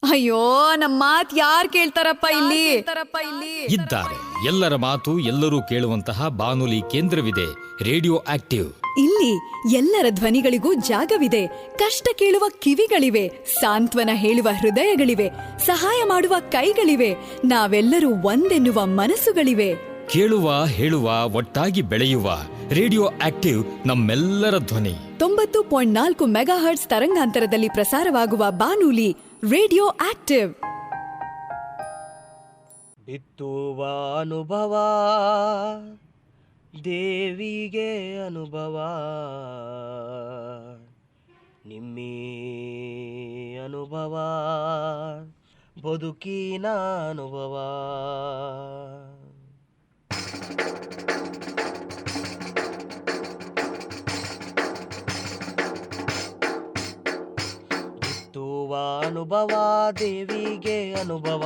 ಅಯ್ಯೋ, ನಮ್ ಮಾತ್ ಯಾರ್ ಕೇಳ್ತಾರಪ್ಪ ಇಲ್ಲಿ. ಇದ್ದಾರೆ, ಎಲ್ಲರ ಮಾತು ಎಲ್ಲರೂ ಕೇಳುವಂತಹ ಬಾನುಲಿ ಕೇಂದ್ರವಿದೆ. Radio active. ಇಲ್ಲಿ ಎಲ್ಲರ ಧ್ವನಿಗಳಿಗೂ ಜಾಗವಿದೆ. ಕಷ್ಟ ಕೇಳುವ ಕಿವಿಗಳಿವೆ, ಸಾಂತ್ವನ ಹೇಳುವ ಹೃದಯಗಳಿವೆ, ಸಹಾಯ ಮಾಡುವ ಕೈಗಳಿವೆ. ನಾವೆಲ್ಲರೂ ಒಂದೆನ್ನುವ ಮನಸ್ಸುಗಳಿವೆ. ಕೇಳುವ, ಹೇಳುವ, ಒಟ್ಟಾಗಿ ಬೆಳೆಯುವ ರೇಡಿಯೋ ಆಕ್ಟಿವ್ ನಮ್ಮೆಲ್ಲರ ಧ್ವನಿ. 90.4 ಮೆಗಾಹರ್ಟ್ಸ್ ತರಂಗಾಂತರದಲ್ಲಿ ಪ್ರಸಾರವಾಗುವ ಬಾನುಲಿ ರೇಡಿಯೋ ಆಕ್ಟಿವ್. ಬಿತ್ತುವ ಅನುಭವ ದೇವಿಗೆ ಅನುಭವ, ನಿಮ್ಮಿ ಅನುಭವ ಬದುಕಿನ ಅನುಭವ. ಬಿತ್ತುವ ಅನುಭವ ದೇವಿಗೆ ಅನುಭವ,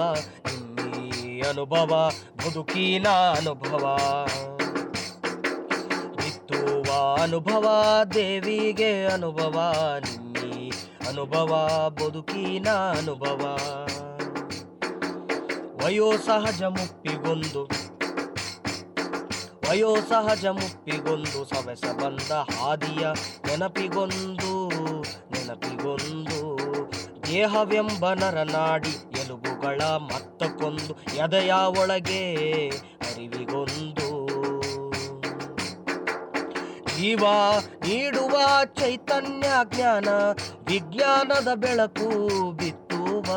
ಅನುಭವ ಬದುಕಿನ ಅನುಭವ. ಬಿತ್ತುವ ಅನುಭವ ದೇವಿಗೆ ಅನುಭವ, ನಿಮ್ಮಿ ಅನುಭವ ಬದುಕಿನ ಅನುಭವ. ವಯೋಸಹಜ ಮುಪ್ಪಿಗೊಂದು ಸವೆಸ ಬಂದ ಹಾದಿಯ ನೆನಪಿಗೊಂದು ದೇಹವೆಂಬ ನರನಾಡಿ ಎಲುಬುಗಳ ಮತ್ತಕ್ಕೊಂದು ಎದೆಯ ಒಳಗೆ ಅರಿವಿಗೊಂದು ಜೀವ ನೀಡುವ ಚೈತನ್ಯ ಜ್ಞಾನ ವಿಜ್ಞಾನದ ಬೆಳಕು. ಬಿತ್ತುವ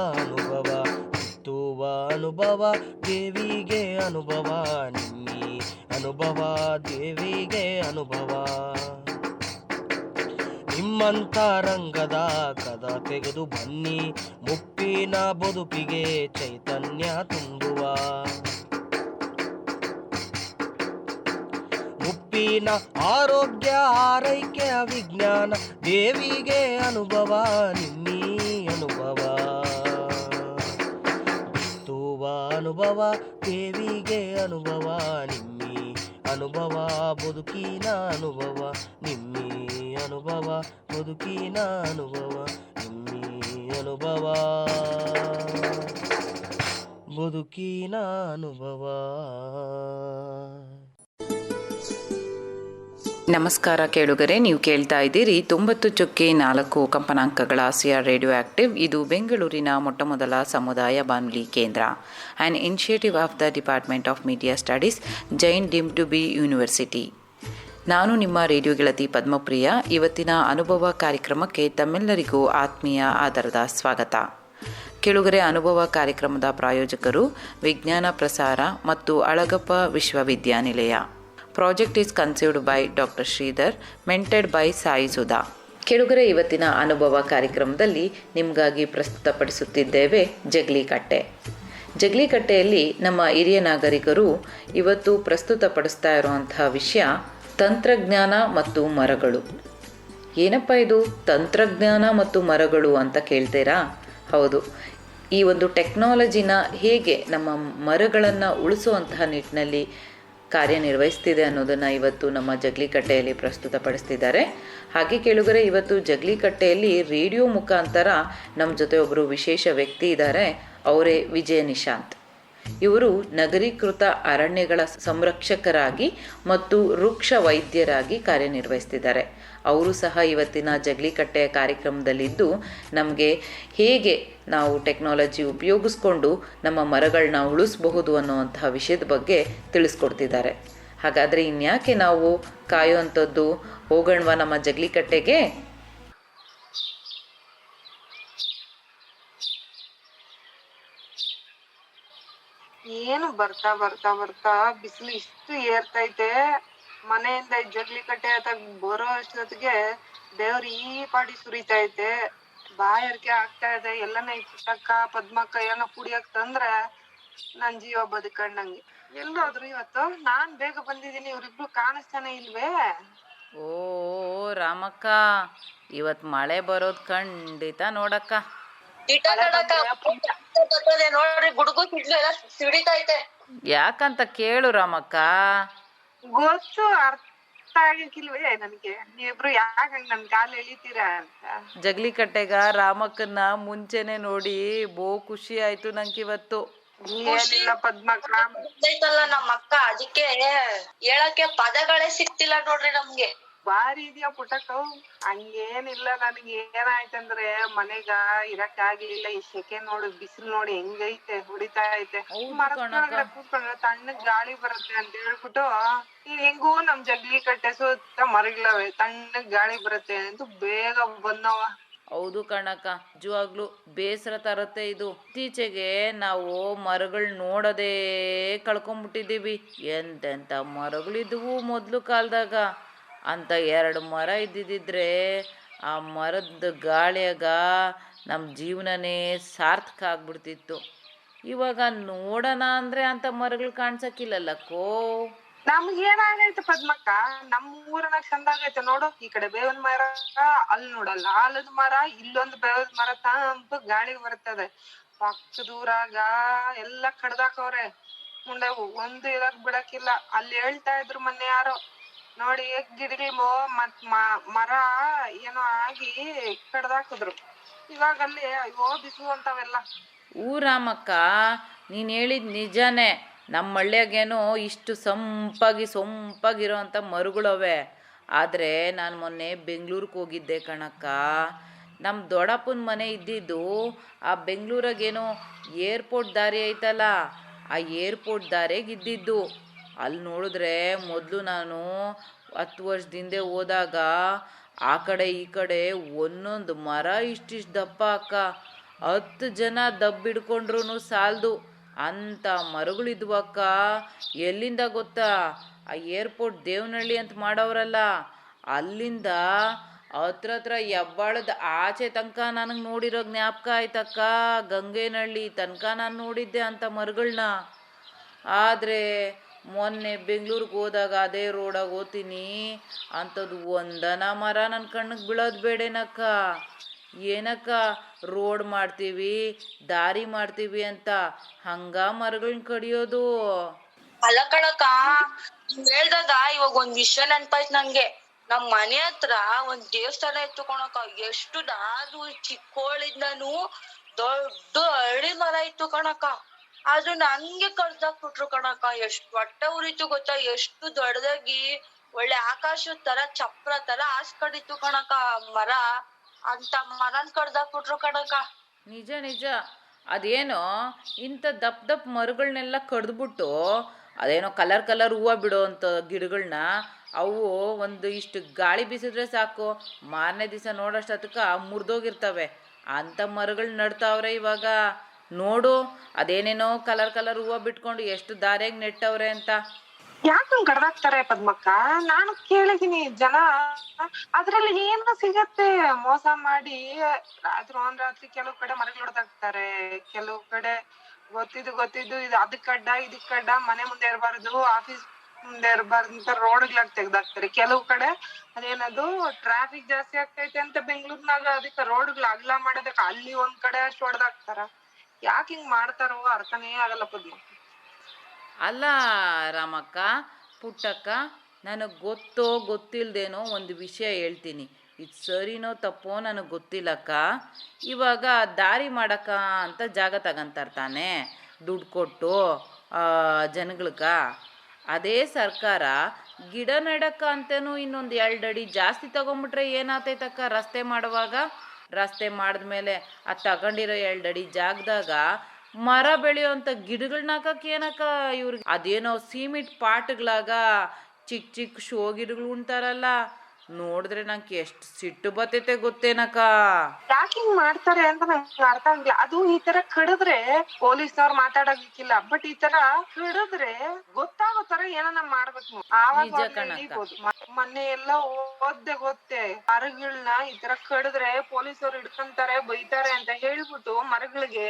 ಅನುಭವ ದೇವಿಗೆ ಅನುಭವ, ನಿಮ್ಮಿ ಅನುಭವ ದೇವಿಗೆ ಅನುಭವ. ನಿಮ್ಮಂತ ರಂಗದ ಕದ ತೆಗೆದು ಬನ್ನಿ, ಮುಪ್ಪಿನ ಬದುಕಿಗೆ ಚೈತನ್ಯ ತುಂಬುವ. ಮುಪ್ಪಿನ ಆರೋಗ್ಯ ಆರೈಕೆ ವಿಜ್ಞಾನ ದೇವಿಗೆ ಅನುಭವ, ನಿಮ್ಮಿ ಅನುಭವ. ಬಿತ್ತುವ ಅನುಭವ ದೇವಿಗೆ ಅನುಭವ, ನಿಮ್ಮಿ ಅನುಭವ ಬದುಕಿನ ಅನುಭವ, ನಿಮ್ಮಿ ಅನುಭವ ಬದುಕಿನ ಅನುಭವ, ನಿಮ್ಮಿ ಅನುಭವ ಬದುಕಿನ ಅನುಭವ. ನಮಸ್ಕಾರ ಕೇಳುಗರೆ, ನೀವು ಕೇಳ್ತಾ ಇದ್ದೀರಿ 90.4 ಕಂಪನಾಂಕಗಳ ಸಿಆರ್ ರೇಡಿಯೋ ಆಕ್ಟಿವ್. ಇದು ಬೆಂಗಳೂರಿನ ಮೊಟ್ಟಮೊದಲ ಸಮುದಾಯ ಬಾನುಲಿ ಕೇಂದ್ರ, an initiative of the department of media studies, Jain deemed to be university. ನಾನು ನಿಮ್ಮ ರೇಡಿಯೋ ಗೆಳತಿ ಪದ್ಮಪ್ರಿಯ. ಇವತ್ತಿನ ಅನುಭವ ಕಾರ್ಯಕ್ರಮಕ್ಕೆ ತಮ್ಮೆಲ್ಲರಿಗೂ ಆತ್ಮೀಯ ಆಧಾರದ ಸ್ವಾಗತ. ಕೇಳುಗರೆ, ಅನುಭವ ಕಾರ್ಯಕ್ರಮದ ಪ್ರಾಯೋಜಕರು ವಿಜ್ಞಾನ ಪ್ರಸಾರ ಮತ್ತು ಅಳಗಪ್ಪ ವಿಶ್ವವಿದ್ಯಾನಿಲಯ. Project is conceived by doctor Sridhar, mentored by Sai Sudha. ಕೇಳುಗರೆ, ಇವತ್ತಿನ ಅನುಭವ ಕಾರ್ಯಕ್ರಮದಲ್ಲಿ ನಿಮಗಾಗಿ ಪ್ರಸ್ತುತಪಡಿಸುತ್ತಿದ್ದೇವೆ ಜಗ್ಲಿಕಟ್ಟೆಯಲ್ಲಿ ನಮ್ಮ ಹಿರಿಯ ನಾಗರಿಕರು ಇವತ್ತು ಪ್ರಸ್ತುತಪಡಿಸ್ತಾ ಇರುವಂತಹ ವಿಷಯ ತಂತ್ರಜ್ಞಾನ ಮತ್ತು ಮರಗಳು. ಏನಪ್ಪ ಇದು ತಂತ್ರಜ್ಞಾನ ಮತ್ತು ಮರಗಳು ಅಂತ ಕೇಳ್ತೀರಾ? ಹೌದು, ಈ ಒಂದು ಟೆಕ್ನಾಲಜಿನ ಹೇಗೆ ನಮ್ಮ ಮರಗಳನ್ನು ಉಳಿಸುವಂತಹ ನಿಟ್ಟಿನಲ್ಲಿ ಕಾರ್ಯನಿರ್ವಹಿಸ್ತಿದೆ ಅನ್ನೋದನ್ನು ಇವತ್ತು ನಮ್ಮ ಜಗ್ಲಿಕಟ್ಟೆಯಲ್ಲಿ ಪ್ರಸ್ತುತಪಡಿಸ್ತಿದ್ದಾರೆ. ಹಾಗೆ ಕೇಳುಗರೆ, ಇವತ್ತು ಜಗ್ಲಿಕಟ್ಟೆಯಲ್ಲಿ ರೇಡಿಯೋ ಮುಖಾಂತರ ನಮ್ಮ ಜೊತೆ ಒಬ್ಬರು ವಿಶೇಷ ವ್ಯಕ್ತಿ ಇದ್ದಾರೆ. ಅವರೇ ವಿಜಯ ನಿಶಾಂತ್. ಇವರು ನಗರೀಕೃತ ಅರಣ್ಯಗಳ ಸಂರಕ್ಷಕರಾಗಿ ಮತ್ತು ವೃಕ್ಷ ವೈದ್ಯರಾಗಿ ಕಾರ್ಯನಿರ್ವಹಿಸ್ತಿದ್ದಾರೆ. ಅವರು ಸಹ ಇವತ್ತಿನ ಜಗ್ಲಿಕಟ್ಟೆಯ ಕಾರ್ಯಕ್ರಮದಲ್ಲಿದ್ದು ನಮಗೆ ಹೇಗೆ ನಾವು ಟೆಕ್ನಾಲಜಿ ಉಪಯೋಗಿಸ್ಕೊಂಡು ನಮ್ಮ ಮರಗಳನ್ನ ಉಳಿಸಬಹುದು ಅನ್ನುವಂತಹ ವಿಷಯದ ಬಗ್ಗೆ ತಿಳಿಸ್ಕೊಡ್ತಿದ್ದಾರೆ. ಹಾಗಾದರೆ ಇನ್ಯಾಕೆ ನಾವು ಕಾಯುವಂಥದ್ದು, ಹೋಗೋಣವಾ ನಮ್ಮ ಜಗ್ಲಿಕಟ್ಟೆಗೆ? ಏನು ಬರ್ತಾ ಬರ್ತಾ ಬರ್ತಾ ಬಿಸಿಲು ಇಷ್ಟು ಏರ್ತೈತೆ. ಮನೆಯಿಂದ ಜಗ್ಲಿಕಟ್ಟೆ ಅಥವಾ ಬರೋ ಅಷ್ಟೊತ್ತಿಗೆ ದೇವ್ರ ಈ ಪಾಡಿ ಸುರಿತೈತೆ. ಬಾಯಾರಿಕೆ ಆಗ್ತಾ ಇದೆ. ಎಲ್ಲನ ಈ ಪುಟ್ಟಕ್ಕ ಪದ್ಮಕ್ಕ ಏನೋ ಕುಡಿಯಕ್ ತಂದ್ರೆ ನನ್ ಜೀವ ಬದುಕಂಡಂಗೆ. ಎಲ್ಲೋದ್ರು ಇವತ್ತು? ನಾನ್ ಬೇಗ ಬಂದಿದ್ದೀನಿ, ಇವ್ರಿಬ್ರು ಕಾಣಿಸ್ತಾನೆ ಇಲ್ವೇ? ಓ ರಾಮಕ್ಕ, ಇವತ್ತು ಮಳೆ ಬರೋದು ಖಂಡಿತ ನೋಡಕ್ಕ. ನೋಡ್ರಿ, ಗುಡುಗು ಸಿಡ್ಲು ಎಲ್ಲ ಸಿಡಿತೈತೆ. ಯಾಕಂತ ಕೇಳು ರಾಮಕ್ಕ. ಗೊತ್ತು, ಅರ್ಥ ಆಗಕ್ಕಿಲ್ವೇ ನನ್ಗೆ, ನೀವಿಬ್ರು ಯಾಕೆ ನನ್ ಕಾಲ್ ಎಳಿತೀರಾ ಅಂತ. ಜಗ್ಲಿಕಟ್ಟೆಗ ರಾಮಕ್ಕನ್ನ ಮುಂಚೆನೆ ನೋಡಿ ಬೋ ಖುಷಿ ಆಯ್ತು ನಂಗಿವತ್ತು. ಏನಿಲ್ಲ ಪದ್ಮಕ್ಕ, ಗೊತ್ತೈತಲ್ಲ ನಮ್ಮ ಅಕ್ಕ, ಅದಕ್ಕೆ ಹೇಳಕ್ಕೆ ಪದಗಳೇ ಸಿಕ್ತಿಲ್ಲ ನೋಡ್ರಿ ನಮ್ಗೆ. ಬಾರಿ ಇದೆಯಾ ಪುಟಕ್ಕ. ಹಂಗೇನಿಲ್ಲ, ನನ್ಗೆ ಏನಾಯ್ತಂದ್ರೆ ಮನೆಗ ಇರಕ್ ಆಗ್ಲಿಲ್ಲ. ಈ ಸೆಕೆ ನೋಡು, ಬಿಸಿಲು ನೋಡಿ ಹೆಂಗೈತೆ, ಹೊಡಿತಾ ಐತೆ. ಮರದ ಕೆಳಗಡೆ ಕೂತ್ಕೊಂಡ್ರೆ ತಣ್ಣಗ್ ಗಾಳಿ ಬರುತ್ತೆ ಅಂತ ಹೇಳ್ಬಿಟ್ಟು ಹೆಂಗೂ ನಮ್ ಜಗ್ಲಿ ಕಟ್ಟೆ ಸುತ್ತ ಮರಗಳವೆ, ತಣ್ಣಗ್ ಗಾಳಿ ಬರುತ್ತೆ ಅಂತ ಬೇಗ ಬಂದವ. ಹೌದು ಕಣಕ್ಕ, ನಿಜವಾಗ್ಲು ಬೇಸರ ತರತ್ತೆ ಇದು. ಇತ್ತೀಚೆಗೆ ನಾವು ಮರಗಳು ನೋಡೋದೇ ಕಳ್ಕೊಂಡ್ಬಿಟ್ಟಿದ್ದೀವಿ. ಎಂತೆಂಥ ಮರಗಳಿದ್ವು ಮೊದಲು ಕಾಲದಾಗ. ಅಂತ 2 ಮರ ಇದ್ದಿದ್ದರೆ ಆ ಮರದ ಗಾಳಿಯಾಗ ನಮ್ಮ ಜೀವನನೇ ಸಾರ್ಥಕ ಆಗ್ಬಿಡ್ತಿತ್ತು. ಇವಾಗ ನೋಡೋಣ ಅಂದರೆ ಅಂಥ ಮರಗಳು ಕಾಣ್ಸಕ್ಕಿಲ್ಲಲ್ಲಕ್ಕೋ. ನಮ್ಗೆ ಏನಾಗೈತೆ ಪದ್ಮಕ್ಕ, ನಮ್ ಊರನ ಚಂದ ಆಗೈತೆ ನೋಡು. ಈ ಕಡೆ ಬೇವಿನ ಮರ, ಅಲ್ಲಿ ನೋಡಲ್ಲ ಆಲದ ಮರ, ಇಲ್ಲೊಂದು ಬೇವಿನ ಮರ ತಂಪು ಗಾಳಿ ಬರ್ತದೆ. ಪಕ್ಕದ ಊರಾಗ ಎಲ್ಲ ಕಡ್ದಾಕವ್ರೆ ಮುಂಡೆ, ಒಂದು ಇರಕ್ ಬಿಡಕ್ಕಿಲ್ಲ. ಅಲ್ಲಿ ಹೇಳ್ತಾ ಇದ್ರು ಮೊನ್ನೆ ಯಾರೋ, ನೋಡಿ ಗಿಡಗಳು ಮರ ಏನೋ ಆಗಿ ಕಡ್ದಾಕಿದ್ರು. ಇವಾಗ ಅಲ್ಲಿ ಅಯ್ಯೋ ಬಿಸಿಲು ಅಂತವೆಲ್ಲ. ರಾಮಕ್ಕ, ನೀನು ಹೇಳಿದ ನಿಜಾನೇ. ನಮ್ಮ ಹಳ್ಳಿಯಾಗೇನೋ ಇಷ್ಟು ಸೊಂಪಾಗಿರೋ ಅಂಥ ಮರಗಳವೆ. ಆದರೆ ನಾನು ಮೊನ್ನೆ ಬೆಂಗಳೂರಿಗೆ ಹೋಗಿದ್ದೆ ಕಣಕ್ಕ. ನಮ್ಮ ದೊಡ್ಡಪ್ಪನ ಮನೆ ಇದ್ದಿದ್ದು ಆ ಬೆಂಗಳೂರಾಗೇನೋ ಏರ್ಪೋರ್ಟ್ ದಾರಿ ಐತಲ್ಲ, ಆ ಏರ್ಪೋರ್ಟ್ ದಾರಿಯಾಗ ಇದ್ದಿದ್ದು. ಅಲ್ಲಿ ನೋಡಿದ್ರೆ ಮೊದಲು ನಾನು 10 ವರ್ಷದಿಂದ ಹೋದಾಗ ಆ ಕಡೆ ಈ ಕಡೆ ಒಂದೊಂದು ಮರ ಇಷ್ಟಿಷ್ಟು ದಪ್ಪ ಅಕ್ಕ. 10 ಜನ ದಬ್ಬಿಡ್ಕೊಂಡ್ರು ಸಾಲದು ಅಂಥ ಮರಗಳಿದ್ವು ಅಕ್ಕ. ಎಲ್ಲಿಂದ ಗೊತ್ತಾ, ಆ ಏರ್ಪೋರ್ಟ್ ದೇವನಹಳ್ಳಿ ಅಂತ ಮಾಡವ್ರಲ್ಲ, ಅಲ್ಲಿಂದ ಹತ್ರ ಹೆಬ್ಬಾಳದ ಆಚೆ ತನಕ ನನಗೆ ನೋಡಿರೋ ಜ್ಞಾಪಕ ಆಯ್ತಕ್ಕ. ಗಂಗೇನಹಳ್ಳಿ ತನಕ ನಾನು ನೋಡಿದ್ದೆ ಅಂಥ ಮರಗಳನ್ನ. ಆದರೆ ಮೊನ್ನೆ ಬೆಂಗಳೂರಿಗೆ ಹೋದಾಗ ಅದೇ ರೋಡಾಗ ಹೋಗ್ತೀನಿ, ಅಂಥದ್ದು ಒಂದನ ಮರ ನನ್ನ ಕಣ್ಣಿಗೆ ಬೀಳೋದು ಬೇಡೇನಕ್ಕ. ಏನಕ್ಕ ರೋಡ್ ಮಾಡ್ತೀವಿ, ದಾರಿ ಮಾಡ್ತೀವಿ ಅಂತ ಹಂಗ ಮರಗಳನ್ನ ಕಡಿಯೋದು? ಅಲ್ಲ ಕಣಕ್ಕ, ನೀವ್ ಹೇಳ್ದಾಗ ಇವಾಗ ಒಂದ್ ವಿಷಯ ನೆನ್ಪಾಯ್ತು ನಂಗೆ. ನಮ್ ಮನೆ ಹತ್ರ ಒಂದ್ ದೇವಸ್ಥಾನ ಇತ್ತು ಕಣಕ್ಕ. ಎಷ್ಟು ನಾನು ಚಿಕ್ಕೋಳಿಂದನು ದೊಡ್ಡ ಹಳ್ಳಿ ಮರ ಇತ್ತು ಕಣಕ್ಕ. ಆದ್ರೂ ನಂಗೆ ಕಡ್ದಾಕ್ಬಿಟ್ರು ಕಣಕ್ಕ. ಎಷ್ಟು ಹೊಟ್ಟೆ ಉರಿತು ಗೊತ್ತಾ, ಎಷ್ಟು ದೊಡ್ಡದಾಗಿ ಒಳ್ಳೆ ಆಕಾಶದ ತರ ಚಪ್ರ ತರ ಹಾಸ್ಕೊಂಡಿತ್ತು ಕಣಕ್ಕ ಮರ. ಅಂತ ಮರನ್ ಕಡ್ದಾಕ್ಬಿಟ್ರು ಕಣಕ್ಕ. ನಿಜ. ಅದೇನೋ ಇಂಥ ದಪ್ಪ ಮರಗಳನ್ನೆಲ್ಲ ಕಡ್ದ್ಬಿಟ್ಟು ಅದೇನೋ ಕಲರ್ ಹೂವು ಬಿಡೋ ಅಂಥ ಗಿಡಗಳನ್ನ, ಅವು ಒಂದು ಇಷ್ಟು ಗಾಳಿ ಬೀಸಿದ್ರೆ ಸಾಕು, ಮಾರನೇ ದಿವಸ ನೋಡೋಷ್ಟೊತ್ತಕ್ಕೆ ಮುರಿದೋಗಿರ್ತವೆ. ಅಂಥ ಮರಗಳು ನಡ್ತಾವ್ರೆ ಇವಾಗ. ನೋಡು, ಅದೇನೇನೋ ಕಲರ್ ಹೂವು ಬಿಟ್ಕೊಂಡು ಎಷ್ಟು ದಾರಿಯಾಗಿ ನೆಟ್ಟವ್ರೆ ಅಂತ. ಯಾಕಂಗ್ ಕಡ್ದಾಕ್ತಾರೆ ಪದ್ಮಕ್ಕ? ನಾನು ಕೇಳಿದೀನಿ, ಜನ ಅದ್ರಲ್ಲಿ ಏನು ಸಿಗತ್ತೆ ಮೋಸ ಮಾಡಿ ರಾತ್ರಿ ಕೆಲವು ಕಡೆ ಮರಗಳು ಹೊಡೆದಾಕ್ತಾರೆ, ಕೆಲವು ಕಡೆ ಗೊತ್ತಿದ್ದು ಇದು ಅದಕ್ ಅಡ್ಡ ಇದಕ್ ಅಡ್ಡ, ಮನೆ ಮುಂದೆ ಇರಬಾರ್ದು, ಆಫೀಸ್ ಮುಂದೆ ಇರಬಾರ್ದು ಅಂತ ರೋಡ್ಗಳಾಗ ತೆಗ್ದಾಕ್ತಾರೆ. ಕೆಲವು ಕಡೆ ಅದೇನದು ಟ್ರಾಫಿಕ್ ಜಾಸ್ತಿ ಆಗ್ತೈತೆ ಅಂತ ಬೆಂಗ್ಳೂರ್ನಾಗ ಅದಕ್ಕೆ ರೋಡ್ಗಳು ಅಗಲ ಮಾಡೋದಕ್ಕೆ ಅಲ್ಲಿ ಒಂದ್ ಕಡೆ ಅಷ್ಟು ಹೊಡೆದಾಕ್ತಾರ. ಯಾಕೆ ಹಿಂಗ್ ಮಾಡ್ತಾರೋ ಅರ್ಥನೇ ಆಗಲ್ಲ ಪದ್ಮಕ್ಕ. ಅಲ್ಲ ರಾಮಕ್ಕ, ಪುಟ್ಟಕ್ಕ, ನನಗೆ ಗೊತ್ತಿಲ್ದೇನೋ ಒಂದು ವಿಷಯ ಹೇಳ್ತೀನಿ. ಇದು ಸರಿನೋ ತಪ್ಪೋ ನನಗೆ ಗೊತ್ತಿಲ್ಲಕ್ಕ. ಇವಾಗ ದಾರಿ ಮಾಡಕ್ಕ ಅಂತ ಜಾಗ ತಗೊಂತಾರೆ ತಾನೆ, ದುಡ್ಡು ಕೊಟ್ಟು ಜನಗಳ್ಗ. ಅದೇ ಸರ್ಕಾರ ಗಿಡ ನೆಡಕ್ಕ ಅಂತೇನು ಇನ್ನೊಂದು 2 ಅಡಿ ಜಾಸ್ತಿ ತಗೊಂಬಿಟ್ರೆ ಏನಾಗ್ತೈತಕ್ಕ? ರಸ್ತೆ ಮಾಡಿದ್ಮೇಲೆ ಅದು ತಗೊಂಡಿರೋ 2 ಅಡಿ ಜಾಗದಾಗ ಮರ ಬೆಳೆಯೋಂಥ ಗಿಡಗಳನ್ನ ಹಾಕಕ್ಕೆ ಏನಕ್ಕ ಇವ್ರಿಗೆ? ಅದೇನೋ ಸಿಮೆಂಟ್ ಪಾಟ್ಗಳಾಗ ಚಿಕ್ಕ ಶೋ ಗಿಡಗಳು ಉಣ್ತಾರಲ್ಲ, ನೋಡಿದ್ರೆ ನಂಗೆ ಎಷ್ಟು ಸಿಟ್ಟು ಬರ್ತೈತೆ ಗೊತ್ತೇನಕ್ಕ. ಯಾಕೆ ಹಿಂಗ್ ಮಾಡ್ತಾರೆ ಅಂತ ನಂಗೆ ಅರ್ಥ ಆಗಿಲ್ಲ. ಅದು ಈ ತರ ಕಡಿದ್ರೆ ಪೊಲೀಸ್ನವ್ರು ಮಾತಾಡೋದಿಕ್ಕಿಲ್ಲ, ಬಟ್ ಈ ತರ ಕಡಿದ್ರೆ ಗೊತ್ತಾಗೋ ತರ ಏನನ್ನ ಮಾಡ್ಬೇಕು, ಆವಾಗ ಹಿಡಿಬೋದು. ಮೊನ್ನೆ ಎಲ್ಲ ಗೊತ್ತೇ ಮರಗಳನ್ನ ಈ ತರ ಕಡಿದ್ರೆ ಪೊಲೀಸವ್ರು ಹಿಡ್ಕೊಂತಾರೆ, ಬೈತಾರೆ ಅಂತ ಹೇಳ್ಬಿಟ್ಟು ಮರಗಳಿಗೆ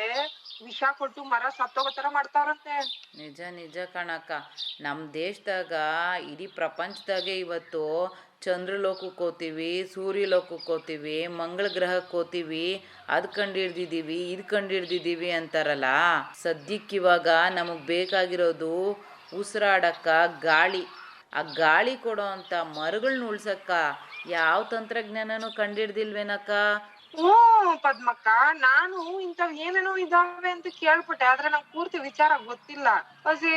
ವಿಷ ಕೊಟ್ಟು ಮರ ಸತ್ತೋಗೋ ತರ ಮಾಡ್ತಾರಂತೆ. ನಿಜ ಕಣಕ್ಕ. ನಮ್ಮ ದೇಶದಾಗ ಇಡೀ ಪ್ರಪಂಚದಾಗೆ ಇವತ್ತು ಚಂದ್ರಲೋಕಕ್ಕೆ ಹೋಗ್ತೀವಿ, ಸೂರ್ಯಲೋಕಕ್ಕೆ ಹೋಗ್ತೀವಿ, ಮಂಗಳ ಗ್ರಹಕ್ಕೆ ಹೋಗ್ತೀವಿ, ಅದು ಕಂಡಿಡ್ದಿದ್ದೀವಿ, ಇದು ಕಂಡಿಡ್ದಿದ್ದೀವಿ ಅಂತಾರಲ್ಲ. ಸದ್ಯಕ್ಕಿವಾಗ ನಮಗೆ ಬೇಕಾಗಿರೋದು ಉಸಿರಾಡಕ್ಕ ಗಾಳಿ. ಆ ಗಾಳಿ ಕೊಡೋ ಅಂಥ ಮರಗಳನ್ನ ಉಳ್ಸಕ್ಕ ಯಾವ ತಂತ್ರಜ್ಞಾನನೂ ಕಂಡಿಡ್ದಿಲ್ವೇನಕ್ಕ? ಹ್ಞೂ ಪದ್ಮಕ್ಕ, ನಾನು ಇಂಥವ್ ಏನೇನೋ ಇದಾವೆ ಅಂತ ಕೇಳ್ಪಟ್ಟೆ, ಆದ್ರೆ ನಂಗೆ ಪೂರ್ತಿ ವಿಚಾರ ಗೊತ್ತಿಲ್ಲ. ಹೊಸಿ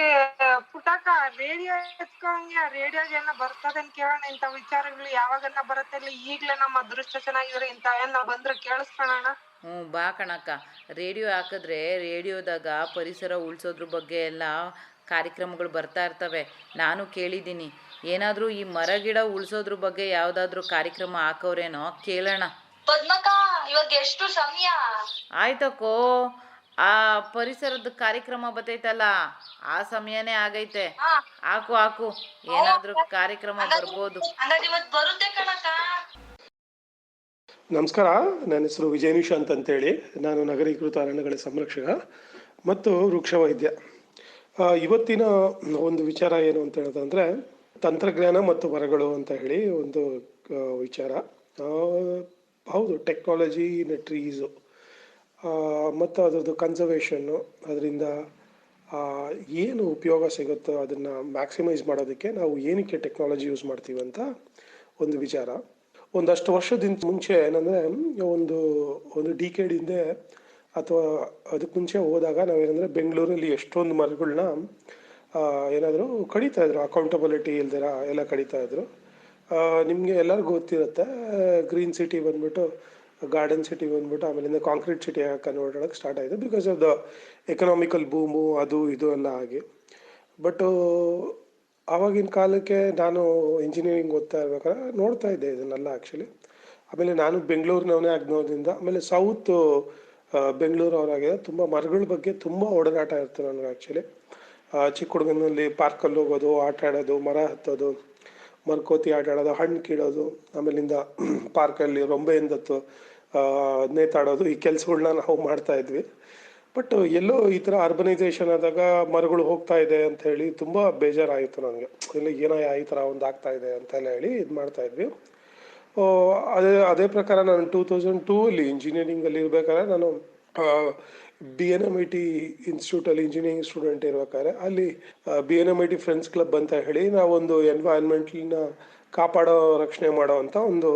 ಪುಟಾಕ ರೇಡಿಯೋ ಎತ್ಕೊಂಗೆ ರೇಡಿಯೋಗೆ ಏನ ಬರ್ತದೆ ಅಂತ ಕೇಳೋಣ. ಇಂಥ ವಿಚಾರಗಳು ಯಾವಾಗನ್ನ ಬರುತ್ತೆ, ಇಲ್ಲ ಈಗ್ಲೇ ನಮ್ಮ ಅದೃಷ್ಟ ಚೆನ್ನಾಗಿದ್ರೆ ಇಂಥ ಏನ ಬಂದ್ರೆ ಕೇಳಿಸ್ಕೊಳ್ಳೋಣ. ಹ್ಞೂ ಬಾ ಕಣಕ್ಕ, ರೇಡಿಯೋ ಹಾಕಿದ್ರೆ ರೇಡಿಯೋದಾಗ ಪರಿಸರ ಉಳಿಸೋದ್ರ ಬಗ್ಗೆ ಎಲ್ಲ ಕಾರ್ಯಕ್ರಮಗಳು ಬರ್ತಾ ಇರ್ತವೆ. ನಾನು ಕೇಳಿದ್ದೀನಿ. ಏನಾದರೂ ಈ ಮರ ಗಿಡ ಉಳಿಸೋದ್ರ ಬಗ್ಗೆ ಯಾವುದಾದ್ರೂ ಕಾರ್ಯಕ್ರಮ ಹಾಕೋರೇನೋ ಕೇಳೋಣ. ಪದ್ಮಕ್ಕ, ಇವಾಗ ಎಷ್ಟು ಸಮಯ? ಆಯ್ತಕ್ಕೋ, ಆ ಪರಿಸರದ ಕಾರ್ಯಕ್ರಮ ಬರ್ತೈತಲ್ಲ, ಆ ಸಮಯನೇ ಆಗೈತೆ. ಹಾಕು ಹಾಕು, ಏನಾದ್ರೂ ಕಾರ್ಯಕ್ರಮ ಬರ್ಬೋದು. ಹಂಗಾದ್ರೆ ಇವತ್ತು ಬರುತ್ತೆ ಕಣಕ್ಕ. ನಮಸ್ಕಾರ, ನನ್ನ ಹೆಸರು ವಿಜಯ ನಿಶಾಂತ್ ಅಂತೇಳಿ. ನಾನು ನಗರೀಕೃತ ಅರಣ್ಯಗಳ ಸಂರಕ್ಷಕ ಮತ್ತು ವೃಕ್ಷ ವೈದ್ಯ. ಇವತ್ತಿನ ಒಂದು ವಿಚಾರ ಏನು ಅಂತ ಹೇಳಿದ್ರೆ ತಂತ್ರಜ್ಞಾನ ಮತ್ತು ಮರಗಳು ಅಂತ ಹೇಳಿ ಒಂದು ವಿಚಾರ. ಹೌದು, ಟೆಕ್ನಾಲಜಿ ಇನ್ ಟ್ರೀಸು ಮತ್ತು ಅದರದ್ದು ಕನ್ಸರ್ವೇಷನ್ನು, ಅದರಿಂದ ಏನು ಉಪಯೋಗ ಸಿಗುತ್ತೋ ಅದನ್ನು ಮ್ಯಾಕ್ಸಿಮೈಸ್ ಮಾಡೋದಕ್ಕೆ ನಾವು ಏನಕ್ಕೆ ಟೆಕ್ನಾಲಜಿ ಯೂಸ್ ಮಾಡ್ತೀವಿ ಅಂತ ಒಂದು ವಿಚಾರ. ಒಂದಷ್ಟು ವರ್ಷದಿಂದ ಮುಂಚೆ ಏನಂದರೆ ಒಂದು ಡಿಕೇಡ್ ಹಿಂದೆ ಅಥವಾ ಅದಕ್ಕೆ ಮುಂಚೆ ಹೋದಾಗ ನಾವೇನಂದರೆ ಬೆಂಗಳೂರಲ್ಲಿ ಎಷ್ಟೊಂದು ಮರಗಳನ್ನ ಏನಾದರೂ ಕಡಿತಾಯಿದ್ರು, ಅಕೌಂಟಬಿಲಿಟಿ ಇಲ್ದಿರ ಎಲ್ಲ ಕಡಿತಾಯಿದ್ರು. ನಿಮಗೆ ಎಲ್ಲರಿಗೂ ಗೊತ್ತಿರುತ್ತೆ, ಗ್ರೀನ್ ಸಿಟಿ ಬಂದ್ಬಿಟ್ಟು ಗಾರ್ಡನ್ ಸಿಟಿ ಬಂದ್ಬಿಟ್ಟು ಆಮೇಲಿಂದ ಕಾಂಕ್ರೀಟ್ ಸಿಟಿ ಕನ್ವರ್ಟ್ ಮಾಡೋಕ್ಕೆ ಸ್ಟಾರ್ಟ್ ಆಯಿತು ಬಿಕಾಸ್ ಆಫ್ ದ ಎಕನಾಮಿಕಲ್ ಬೂಮು, ಅದು ಇದು ಎಲ್ಲ ಆಗಿ. ಬಟ್ಟು ಆವಾಗಿನ ಕಾಲಕ್ಕೆ ನಾನು ಇಂಜಿನಿಯರಿಂಗ್ ಓದ್ತಾ ಇರ್ಬೇಕಾದ್ರೆ ನೋಡ್ತಾ ಇದ್ದೆ ಇದನ್ನೆಲ್ಲ ಆ್ಯಕ್ಚುಲಿ. ಆಮೇಲೆ ನಾನು ಬೆಂಗಳೂರಿನವನೇ ಆಗಿರೋದ್ರಿಂದ, ಆಮೇಲೆ ಸೌತ್ ಬೆಂಗಳೂರು ಅವರಾಗಿದೆ, ತುಂಬ ಮರಗಳ ಬಗ್ಗೆ ತುಂಬ ಒಡನಾಟ ಇರುತ್ತೆ ನನಗೆ ಆ್ಯಕ್ಚುಲಿ. ಚಿಕ್ಕ ಹುಡುಗನಲ್ಲಿ ಪಾರ್ಕಲ್ಲಿ ಹೋಗೋದು, ಆಟ ಆಡೋದು, ಮರ ಹತ್ತೋದು, ಮರಕೋತಿ ಆಟ ಆಡೋದು, ಹಣ್ಣು ಕೀಳೋದು, ಆಮೇಲಿಂದ ಪಾರ್ಕಲ್ಲಿ ರೊಂಬೆಯಿಂದತ್ತು ನೇತಾಡೋದು, ಈ ಕೆಲಸಗಳನ್ನ ನಾವು ಮಾಡ್ತಾಯಿದ್ವಿ. ಬಟ್ ಎಲ್ಲೋ ಈ ಥರ ಅರ್ಬನೈಸೇಷನ್ ಆದಾಗ ಮರಗಳು ಹೋಗ್ತಾ ಇದೆ ಅಂತ ಹೇಳಿ ತುಂಬ ಬೇಜಾರಾಯಿತು ನನಗೆ. ಇಲ್ಲ ಏನೋ ಈ ಥರ ಒಂದು ಆಗ್ತಾ ಇದೆ ಅಂತೆಲ್ಲ ಹೇಳಿ ಇದು ಮಾಡ್ತಾಯಿದ್ವಿ. ಅದೇ ಪ್ರಕಾರ ನಾನು 2002 ಇಂಜಿನಿಯರಿಂಗಲ್ಲಿ ಇರಬೇಕಾದ್ರೆ ನಾನು BNMIT ಇನ್ಸ್ಟಿಟ್ಯೂಟಲ್ಲಿ ಇಂಜಿನಿಯರಿಂಗ್ ಸ್ಟೂಡೆಂಟ್ ಇರ್ಬೇಕಾದ್ರೆ ಅಲ್ಲಿ BNMIT ಫ್ರೆಂಡ್ಸ್ ಕ್ಲಬ್ ಅಂತ ಹೇಳಿ ನಾವೊಂದು ಎನ್ವೈರನ್ಮೆಂಟ್ನ ಕಾಪಾಡೋ, ರಕ್ಷಣೆ ಮಾಡೋ ಅಂತ ಒಂದು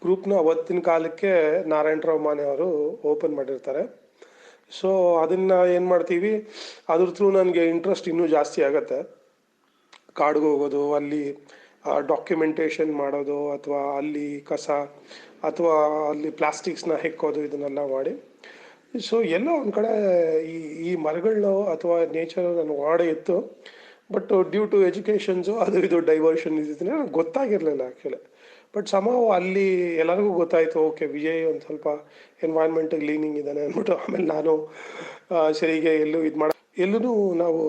ಗ್ರೂಪ್ನ ಅವತ್ತಿನ ಕಾಲಕ್ಕೆ ನಾರಾಯಣರಾವ್ ಮಾನೆ ಅವರು ಓಪನ್ ಮಾಡಿರ್ತಾರೆ. ಸೊ ಅದನ್ನು ಏನು ಮಾಡ್ತೀವಿ, ಅದ್ರ ಥ್ರೂ ನನಗೆ ಇಂಟ್ರೆಸ್ಟ್ ಇನ್ನೂ ಜಾಸ್ತಿ ಆಗುತ್ತೆ. ಕಾಡಿಗೆ ಹೋಗೋದು, ಅಲ್ಲಿ ಡಾಕ್ಯುಮೆಂಟೇಷನ್ ಮಾಡೋದು, ಅಥವಾ ಅಲ್ಲಿ ಕಸ ಅಥವಾ ಅಲ್ಲಿ ಪ್ಲಾಸ್ಟಿಕ್ಸ್ನ ಹೆಕ್ಕೋದು, ಇದನ್ನೆಲ್ಲ ಮಾಡಿ. ಸೊ ಎಲ್ಲೋ ಒಂದು ಕಡೆ ಈ ಮರಗಳನ್ನ ಅಥವಾ ನೇಚರ್ ನನ್ನ ಒಳಗಡೆ ಇತ್ತು. ಬಟ್ ಡ್ಯೂ ಟು ಎಜುಕೇಷನ್ಸು ಅದು ಇದು ಡೈವರ್ಷನ್ ಇದ್ದಿದ್ರೆ ನನಗೆ ಗೊತ್ತಾಗಿರಲಿಲ್ಲ ಆ್ಯಕ್ಚುಲಿ. ಬಟ್ ಸಮಾವ್ ಅಲ್ಲಿ ಎಲ್ಲರಿಗೂ ಗೊತ್ತಾಯಿತು, ಓಕೆ ವಿಜಯ್ ಒಂದು ಸ್ವಲ್ಪ ಎನ್ವೈರ್ಮೆಂಟ್ ಕ್ಲೀನಿಂಗ್ ಇದ್ದಾನೆ ಅಂದ್ಬಿಟ್ಟು. ಆಮೇಲೆ ನಾನು ಸರಿಗೆ ಎಲ್ಲೂ ನಾವು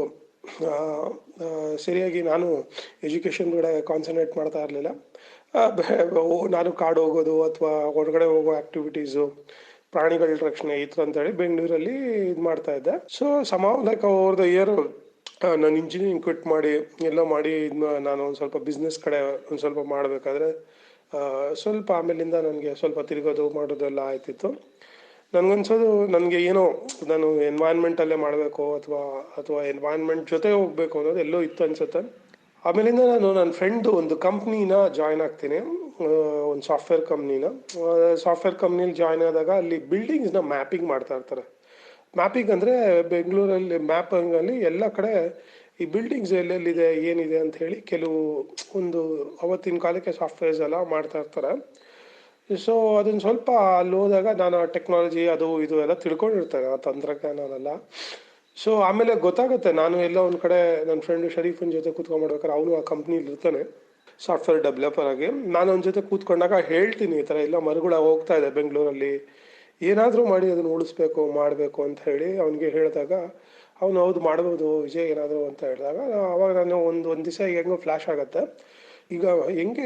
ಸರಿಯಾಗಿ ನಾನು ಎಜುಕೇಷನ್ ಕಡೆ ಕಾನ್ಸಂಟ್ರೇಟ್ ಮಾಡ್ತಾ ಇರಲಿಲ್ಲ. ನಾನು ಕಾಡು ಹೋಗೋದು ಅಥವಾ ಹೊರಗಡೆ ಹೋಗೋ ಆ್ಯಕ್ಟಿವಿಟೀಸು, ಪ್ರಾಣಿಗಳ ರಕ್ಷಣೆ ಈ ಥರ ಅಂತೇಳಿ ಬೆಂಗಳೂರಲ್ಲಿ ಇದು ಮಾಡ್ತಾಯಿದ್ದೆ. So somehow like over the year ನಾನು ಇಂಜಿನಿಯರಿಂಗ್ ಕ್ವಿಟ್ ಮಾಡಿ ಎಲ್ಲ ಮಾಡಿ ನಾನು ಒಂದು ಸ್ವಲ್ಪ ಬಿಸ್ನೆಸ್ ಕಡೆ ಒಂದು ಸ್ವಲ್ಪ ಮಾಡಬೇಕಾದ್ರೆ ಸ್ವಲ್ಪ ಆಮೇಲಿಂದ ನನಗೆ ಸ್ವಲ್ಪ ತಿರುಗೋದು ಮಾಡೋದು ಎಲ್ಲ ಆಯ್ತಿತ್ತು. ನನಗನ್ಸೋದು ನನಗೆ ಏನೋ ನಾನು ಎನ್ವೈರ್ನ್ಮೆಂಟಲ್ಲೇ ಮಾಡಬೇಕು ಅಥವಾ ಎನ್ವೈರ್ನ್ಮೆಂಟ್ ಜೊತೆ ಹೋಗಬೇಕು ಅನ್ನೋದು ಎಲ್ಲೋ ಇತ್ತು ಅನ್ಸುತ್ತೆ. ಆಮೇಲಿಂದ ನಾನು ನನ್ನ ಫ್ರೆಂಡು ಒಂದು ಕಂಪ್ನಿನ ಜಾಯ್ನ್ ಆಗ್ತೀನಿ, ಒಂದು ಸಾಫ್ಟ್ವೇರ್ ಕಂಪ್ನಿಲಿ ಜಾಯ್ನ್ ಆದಾಗ ಅಲ್ಲಿ ಬಿಲ್ಡಿಂಗ್ಸ್ನ ಮ್ಯಾಪಿಂಗ್ ಮಾಡ್ತಾ ಇರ್ತಾರೆ. ಮ್ಯಾಪಿಂಗ್ ಅಂದರೆ ಬೆಂಗಳೂರಲ್ಲಿ ಮ್ಯಾಪಿಂಗಲ್ಲಿ ಎಲ್ಲ ಕಡೆ ಈ ಬಿಲ್ಡಿಂಗ್ಸ್ ಎಲ್ಲೆಲ್ಲಿದೆ ಏನಿದೆ ಅಂತ ಹೇಳಿ ಕೆಲವು ಒಂದು ಅವತ್ತಿನ ಕಾಲಕ್ಕೆ ಸಾಫ್ಟ್ವೇರ್ಸ್ ಎಲ್ಲ ಮಾಡ್ತಾ ಇರ್ತಾರೆ. ಸೊ ಅದನ್ನು ಸ್ವಲ್ಪ ಅಲ್ಲಿ ಹೋದಾಗ ನಾನು ಟೆಕ್ನಾಲಜಿ ಅದು ಇದು ಎಲ್ಲ ತಿಳ್ಕೊಂಡಿರ್ತೇನೆ, ಆ ತಂತ್ರಜ್ಞಾನನೆಲ್ಲ. ಸೊ ಆಮೇಲೆ ಗೊತ್ತಾಗುತ್ತೆ, ನಾನು ಎಲ್ಲ ಒಂದು ಕಡೆ ನನ್ನ ಫ್ರೆಂಡು ಶರೀಫನ್ ಜೊತೆ ಕೂತ್ಕೊಂಡ್ಬೇಕಾದ್ರೆ ಅವನು ಆ ಕಂಪ್ನಿಲಿ ಇರ್ತಾನೆ ಸಾಫ್ಟ್ವೇರ್ ಡೆವಲಪರ್ ಆಗಿ. ನಾನು ಅವನ ಜೊತೆ ಕೂತ್ಕೊಂಡಾಗ ಹೇಳ್ತೀನಿ, ಈ ಥರ ಎಲ್ಲ ಮರಗಳು ಹೋಗ್ತಾ ಇದೆ ಬೆಂಗಳೂರಲ್ಲಿ, ಏನಾದರೂ ಮಾಡಿ ಅದನ್ನು ಉಳಿಸ್ಬೇಕು ಮಾಡಬೇಕು ಅಂತ ಹೇಳಿ ಅವನಿಗೆ ಹೇಳಿದಾಗ ಅವನು ಹೌದು ಮಾಡ್ಬೋದು ವಿಜಯ್ ಏನಾದರೂ ಅಂತ ಹೇಳಿದಾಗ ಅವಾಗ ನಾನು ಒಂದು ದಿವಸ ಹೆಂಗೋ ಫ್ಲ್ಯಾಶ್ ಆಗುತ್ತೆ. ಈಗ ಹೆಂಗೆ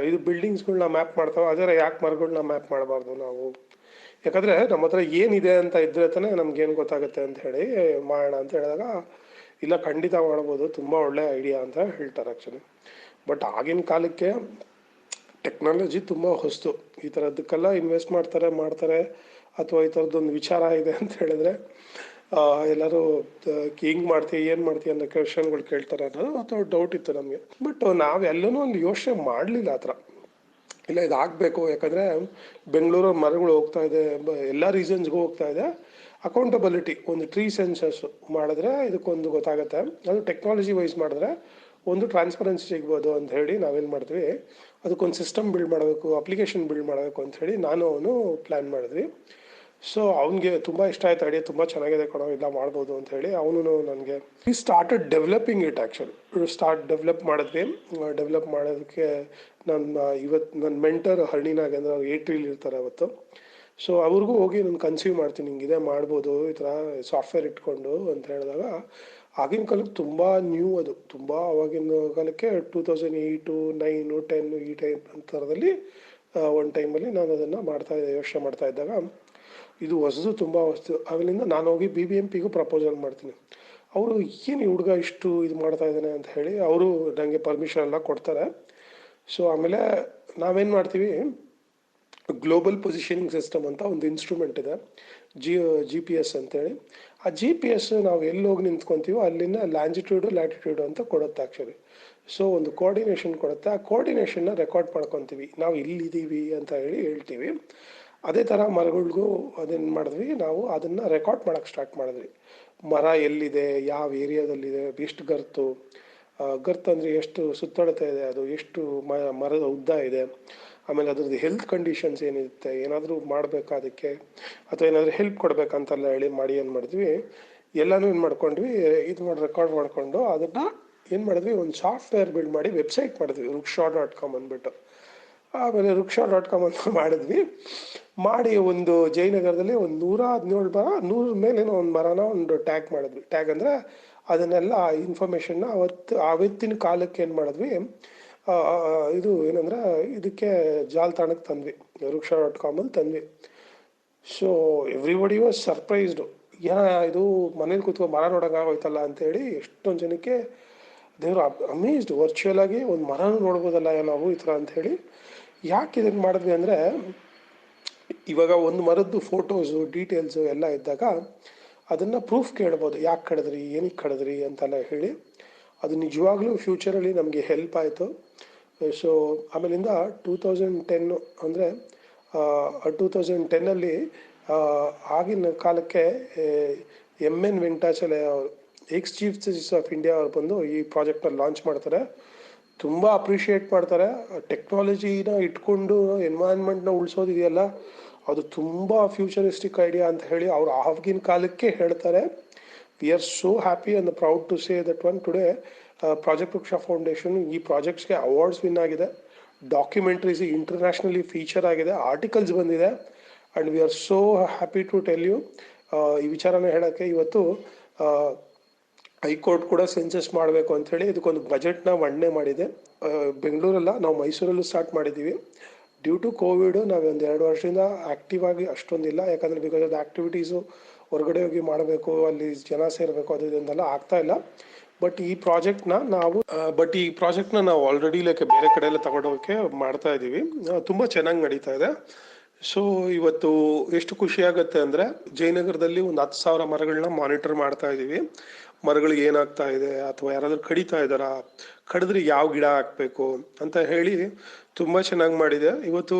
ಇದು ಬಿಲ್ಡಿಂಗ್ಸ್ಗಳನ್ನ ಮ್ಯಾಪ್ ಮಾಡ್ತಾವೆ, ಅದರ ಯಾಕೆ ಮರಗಳನ್ನ ಮ್ಯಾಪ್ ಮಾಡಬಾರ್ದು ನಾವು? ಯಾಕಂದರೆ ನಮ್ಮ ಹತ್ರ ಏನಿದೆ ಅಂತ ಇದ್ರೆ ತಾನೇ ನಮ್ಗೇನು ಗೊತ್ತಾಗುತ್ತೆ ಅಂತ ಹೇಳಿ ಮಾಡೋಣ ಅಂತ ಹೇಳಿದಾಗ, ಇಲ್ಲ ಖಂಡಿತ ಮಾಡ್ಬೋದು, ತುಂಬ ಒಳ್ಳೆ ಐಡಿಯಾ ಅಂತ ಹೇಳ್ತಾರೆ ಆ್ಯಕ್ಚುಲಿ. ಬಟ್ ಆಗಿನ ಕಾಲಕ್ಕೆ ಟೆಕ್ನಾಲಜಿ ತುಂಬ ಹೊಸ್ತು, ಈ ಥರದಕ್ಕೆಲ್ಲ ಇನ್ವೆಸ್ಟ್ ಮಾಡ್ತಾರೆ ಅಥವಾ ಈ ಥರದ್ದೊಂದು ವಿಚಾರ ಇದೆ ಅಂತ ಹೇಳಿದ್ರೆ ಎಲ್ಲರೂ ಹಿಂಗೆ ಮಾಡ್ತೀವಿ ಏನು ಮಾಡ್ತೀವಿ ಅನ್ನೋ ಕ್ವೆಶನ್ಗಳು ಕೇಳ್ತಾರೆ ಅನ್ನೋದು ಅಥವಾ ಡೌಟ್ ಇತ್ತು ನಮಗೆ. ಬಟ್ ನಾವೆಲ್ಲನೂ ಒಂದು ಯೋಚನೆ ಮಾಡಲಿಲ್ಲ ಆ ಥರ. ಇಲ್ಲ ಇದು ಆಗಬೇಕು, ಯಾಕಂದರೆ ಬೆಂಗಳೂರು ಮರಗಳು ಹೋಗ್ತಾ ಇದೆ, ಎಲ್ಲ ರೀಸನ್ಸ್ಗೂ ಹೋಗ್ತಾ ಇದೆ. ಅಕೌಂಟಬಿಲಿಟಿ, ಒಂದು ಟ್ರೀ ಸೆನ್ಸಸ್ ಮಾಡಿದ್ರೆ ಇದಕ್ಕೊಂದು ಗೊತ್ತಾಗುತ್ತೆ. ಅದು ಟೆಕ್ನಾಲಜಿ ವೈಸ್ ಮಾಡಿದ್ರೆ ಒಂದು ಟ್ರಾನ್ಸ್ಪರೆನ್ಸಿ ಸಿಗ್ಬೋದು ಅಂತ ಹೇಳಿ ನಾವೇನು ಮಾಡ್ತೀವಿ, ಅದಕ್ಕೊಂದು ಸಿಸ್ಟಮ್ ಬಿಲ್ಡ್ ಮಾಡಬೇಕು, ಅಪ್ಲಿಕೇಶನ್ ಬಿಲ್ಡ್ ಮಾಡಬೇಕು ಅಂತ ಹೇಳಿ ನಾನು ಅವನು ಪ್ಲ್ಯಾನ್ ಮಾಡಿದ್ವಿ. ಸೊ ಅವನಿಗೆ ತುಂಬ ಇಷ್ಟ ಆಯ್ತು, ಐಡಿಯಾ ತುಂಬ ಚೆನ್ನಾಗಿದೆ ಕಣೋ, ಇಲ್ಲ ಮಾಡ್ಬೋದು ಅಂತ ಹೇಳಿ ಅವನು ನನಗೆ started developing it. Actually develop ಮಾಡೋದಕ್ಕೆ ನನ್ನ ಮೆಂಟರ್ ಹರ್ಣಿ ನಾಗೇಂದ್ರ ಅವ್ರು ಏಟ್ರಿಲಿ ಇರ್ತಾರೆ ಅವತ್ತು. ಸೊ ಅವ್ರಿಗೂ ಹೋಗಿ ನಾನು ಕನ್ಸೀವ್ ಮಾಡ್ತೀನಿ, ಹಿಂಗಿದೆ ಮಾಡ್ಬೋದು ಈ ಥರ ಸಾಫ್ಟ್ವೇರ್ ಇಟ್ಕೊಂಡು ಅಂತ ಹೇಳಿದಾಗ, ಆಗಿನ ಕಾಲಕ್ಕೆ ತುಂಬ ನ್ಯೂ, ಅದು ತುಂಬ ಆವಾಗಿನ ಕಾಲಕ್ಕೆ 2008, 9, 10 ಈ ಥರದಲ್ಲಿ ಒಂದು ಟೈಮಲ್ಲಿ ನಾನು ಅದನ್ನು ಯೋಚನೆ ಮಾಡ್ತಾ ಇದ್ದಾಗ ಇದು ಹೊಸದು, ತುಂಬ ಹೊಸದು. ಆಮೇಲಿಂದ ನಾನು ಹೋಗಿ BBMPಗೂ ಪ್ರಪೋಸಲ್ ಮಾಡ್ತೀನಿ. ಅವರು ಏನು ಹುಡುಗ ಇಷ್ಟು ಇದು ಮಾಡ್ತಾ ಇದ್ದಾನೆ ಅಂತ ಹೇಳಿ ಅವರು ನನಗೆ ಪರ್ಮಿಷನ್ ಎಲ್ಲ ಕೊಡ್ತಾರೆ. ಸೊ ಆಮೇಲೆ ನಾವೇನು ಮಾಡ್ತೀವಿ, ಗ್ಲೋಬಲ್ ಪೊಸಿಷನಿಂಗ್ ಸಿಸ್ಟಮ್ ಅಂತ ಒಂದು ಇನ್ಸ್ಟ್ರೂಮೆಂಟ್ ಇದೆ, GPS ಅಂತೇಳಿ. ಆ GPS ನಾವು ಎಲ್ಲಿ ಹೋಗಿ ನಿಂತ್ಕೊತೀವೋ ಅಲ್ಲಿಂದ ಲ್ಯಾಟಿಟ್ಯೂಡು ಅಂತ ಕೊಡುತ್ತೆ ಆ್ಯಕ್ಚುಲಿ. ಸೊ ಒಂದು ಕೋಆರ್ಡಿನೇಷನ್ ಕೊಡುತ್ತೆ. ಆ ಕೋಆರ್ಡಿನೇಷನ್ನ ರೆಕಾರ್ಡ್ ಮಾಡ್ಕೊತೀವಿ, ನಾವು ಇಲ್ಲಿದ್ದೀವಿ ಅಂತ ಹೇಳ್ತೀವಿ. ಅದೇ ಥರ ಮರಗಳಿಗೂ ಅದೇನು ಮಾಡಿದ್ವಿ, ನಾವು ಅದನ್ನು ರೆಕಾರ್ಡ್ ಮಾಡೋಕ್ಕೆ ಸ್ಟಾರ್ಟ್ ಮಾಡಿದ್ವಿ. ಮರ ಎಲ್ಲಿದೆ, ಯಾವ ಏರಿಯಾದಲ್ಲಿದೆ, ಎಷ್ಟು ಗರ್ತು ಅಂದರೆ ಎಷ್ಟು ಸುತ್ತಳತೆ ಇದೆ, ಅದು ಎಷ್ಟು ಮರದ ಉದ್ದ ಇದೆ, ಆಮೇಲೆ ಅದ್ರದ್ದು ಹೆಲ್ತ್ ಕಂಡೀಷನ್ಸ್ ಏನಿರುತ್ತೆ, ಏನಾದರೂ ಮಾಡಬೇಕಾದಕ್ಕೆ ಅಥವಾ ಏನಾದರೂ ಹೆಲ್ಪ್ ಕೊಡಬೇಕಂತೆಲ್ಲ ಹೇಳಿ ಏನು ಮಾಡಿದ್ವಿ, ಎಲ್ಲನೂ ಏನು ಮಾಡ್ಕೊಂಡ್ವಿ, ರೆಕಾರ್ಡ್ ಮಾಡಿಕೊಂಡು ಅದನ್ನು ಏನು ಮಾಡಿದ್ವಿ, ಒಂದು ಸಾಫ್ಟ್ವೇರ್ ಬಿಲ್ಡ್ ಮಾಡಿ ವೆಬ್ಸೈಟ್ ಮಾಡಿದ್ವಿ, ruksha.com ಅಂದ್ಬಿಟ್ಟು. ಆಮೇಲೆ ruksha.com ಅಂತ ಮಾಡಿ ಒಂದು ಜಯನಗರದಲ್ಲಿ ಒಂದು 117 ಮರ, 100 ಮೇಲೇನೋ ಒಂದು ಮರನ ಒಂದು ಟ್ಯಾಗ್ ಮಾಡಿದ್ವಿ. ಟ್ಯಾಗ್ ಅಂದರೆ ಅದನ್ನೆಲ್ಲ ಇನ್ಫಾರ್ಮೇಷನ್ನ ಆವತ್ತಿನ ಕಾಲಕ್ಕೆ ಏನು ಮಾಡಿದ್ವಿ, ಇದು ಏನಂದ್ರೆ ಇದಕ್ಕೆ ಜಾಲತಾಣಕ್ಕೆ ತಂದ್ವಿ, ruksha.com ಅಲ್ಲಿ ತಂದ್ವಿ. ಸೊ ಎವ್ರಿಬಡಿ ವಾಸ್ ಸರ್ಪ್ರೈಸ್ಡು, ಇದು ಮನೇಲಿ ಕೂತ್ಕೊಂಡು ಮರ ನೋಡೋಕ್ಕಾಗೋಯ್ತಲ್ಲ ಅಂತೇಳಿ ಎಷ್ಟೊಂದು ಜನಕ್ಕೆ ದೇವರು ಅಮೇಜ್ಡ್. ವರ್ಚುವಲ್ ಆಗಿ ಒಂದು ಮರನೂ ನೋಡ್ಬೋದಲ್ಲ ನಾವು ಈ ಥರ ಅಂಥೇಳಿ. ಯಾಕೆ ಇದನ್ನು ಮಾಡಿದ್ವಿ ಅಂದರೆ, ಇವಾಗ ಒಂದು ಮರದ್ದು ಫೋಟೋಸು ಡೀಟೇಲ್ಸು ಎಲ್ಲ ಇದ್ದಾಗ ಅದನ್ನು ಪ್ರೂಫ್ ಕೇಳ್ಬೋದು, ಯಾಕೆ ಕಡಿದ್ರಿ, ಏನಕ್ಕೆ ಕಡಿದ್ರಿ ಅಂತೆಲ್ಲ ಹೇಳಿ. ಅದು ನಿಜವಾಗ್ಲೂ ಫ್ಯೂಚರಲ್ಲಿ ನಮಗೆ ಹೆಲ್ಪ್ ಆಯಿತು. ಸೊ ಆಮೇಲಿಂದ 2010 ಅಂದರೆ 2010 ಆಗಿನ ಕಾಲಕ್ಕೆ MN ವೆಂಕಟಾಚಲಯ್ಯ ಅವರು, X chief justice of India ಅವ್ರು ಬಂದು ಈ ಪ್ರಾಜೆಕ್ಟನ್ನು ಲಾಂಚ್ ಮಾಡ್ತಾರೆ. ತುಂಬ ಅಪ್ರಿಷಿಯೇಟ್ ಮಾಡ್ತಾರೆ. ಟೆಕ್ನಾಲಜಿನ ಇಟ್ಕೊಂಡು ಎನ್ವೈರನ್ಮೆಂಟ್ನ ಉಳಿಸೋದಿದೆಯಲ್ಲ, ಅದು ತುಂಬ ಫ್ಯೂಚರಿಸ್ಟಿಕ್ ಐಡಿಯಾ ಅಂತ ಹೇಳಿ ಅವ್ರು ಆಗಿನ ಕಾಲಕ್ಕೆ ಹೇಳ್ತಾರೆ. We are so happy and proud to say that one today project Vriksha foundation ಈ ಪ್ರಾಜೆಕ್ಟ್ಸ್ಗೆ ಅವಾರ್ಡ್ಸ್ ವಿನ್ ಆಗಿದೆ, ಡಾಕ್ಯುಮೆಂಟ್ರೀಸ್ ಇಂಟರ್ನ್ಯಾಷನಲಿ ಫೀಚರ್ ಆಗಿದೆ, ಆರ್ಟಿಕಲ್ಸ್ ಬಂದಿದೆ. And we are so happy to tell you. ಈ ವಿಚಾರನ ಹೇಳೋಕ್ಕೆ ಇವತ್ತು ಹೈಕೋರ್ಟ್ ಕೂಡ ಸೆನ್ಸಸ್ ಮಾಡಬೇಕು ಅಂಥೇಳಿ ಇದಕ್ಕೊಂದು ಬಜೆಟ್ನ ಮಂಡನೆ ಮಾಡಿದೆ. ಬೆಂಗಳೂರಲ್ಲ, ನಾವು ಮೈಸೂರಲ್ಲೂ ಸ್ಟಾರ್ಟ್ ಮಾಡಿದ್ದೀವಿ. ಡ್ಯೂ ಟು ಕೋವಿಡು ನಾವು ಒಂದು 2 ವರ್ಷದಿಂದ ಆ್ಯಕ್ಟಿವ್ ಆಗಿ ಅಷ್ಟೊಂದಿಲ್ಲ, ಯಾಕಂದರೆ ಬಿಕಾಸ್ ಅದು ಆ್ಯಕ್ಟಿವಿಟೀಸು ಹೊರಗಡೆ ಹೋಗಿ ಮಾಡಬೇಕು, ಅಲ್ಲಿ ಜನ ಸೇರಬೇಕು, ಅದು ಇದೊಂದೆಲ್ಲ ಆಗ್ತಾಯಿಲ್ಲ. ಬಟ್ ಈ ಪ್ರಾಜೆಕ್ಟ್ನ ನಾವು ಆಲ್ರೆಡಿ ಬೇರೆ ಕಡೆ ಎಲ್ಲ ತಗೊಂಡೋಗೋಕ್ಕೆ ಮಾಡ್ತಾ ಇದ್ದೀವಿ. ತುಂಬ ಚೆನ್ನಾಗಿ ನಡೀತಾ ಇದೆ. ಸೊ ಇವತ್ತು ಎಷ್ಟು ಖುಷಿ ಆಗುತ್ತೆ ಅಂದರೆ, ಜಯನಗರದಲ್ಲಿ ಒಂದು 10,000 ಮರಗಳನ್ನ ಮಾನಿಟರ್ ಮಾಡ್ತಾ ಇದ್ದೀವಿ. ಮರಗಳಿಗೆ ಏನಾಗ್ತಾ ಇದೆ, ಅಥವಾ ಯಾರಾದರೂ ಕಡಿತಾ ಇದ್ದಾರಾ, ಕಡಿದ್ರೆ ಯಾವ ಗಿಡ ಹಾಕಬೇಕು ಅಂತ ಹೇಳಿ ತುಂಬ ಚೆನ್ನಾಗಿ ಮಾಡಿದೆ. ಇವತ್ತು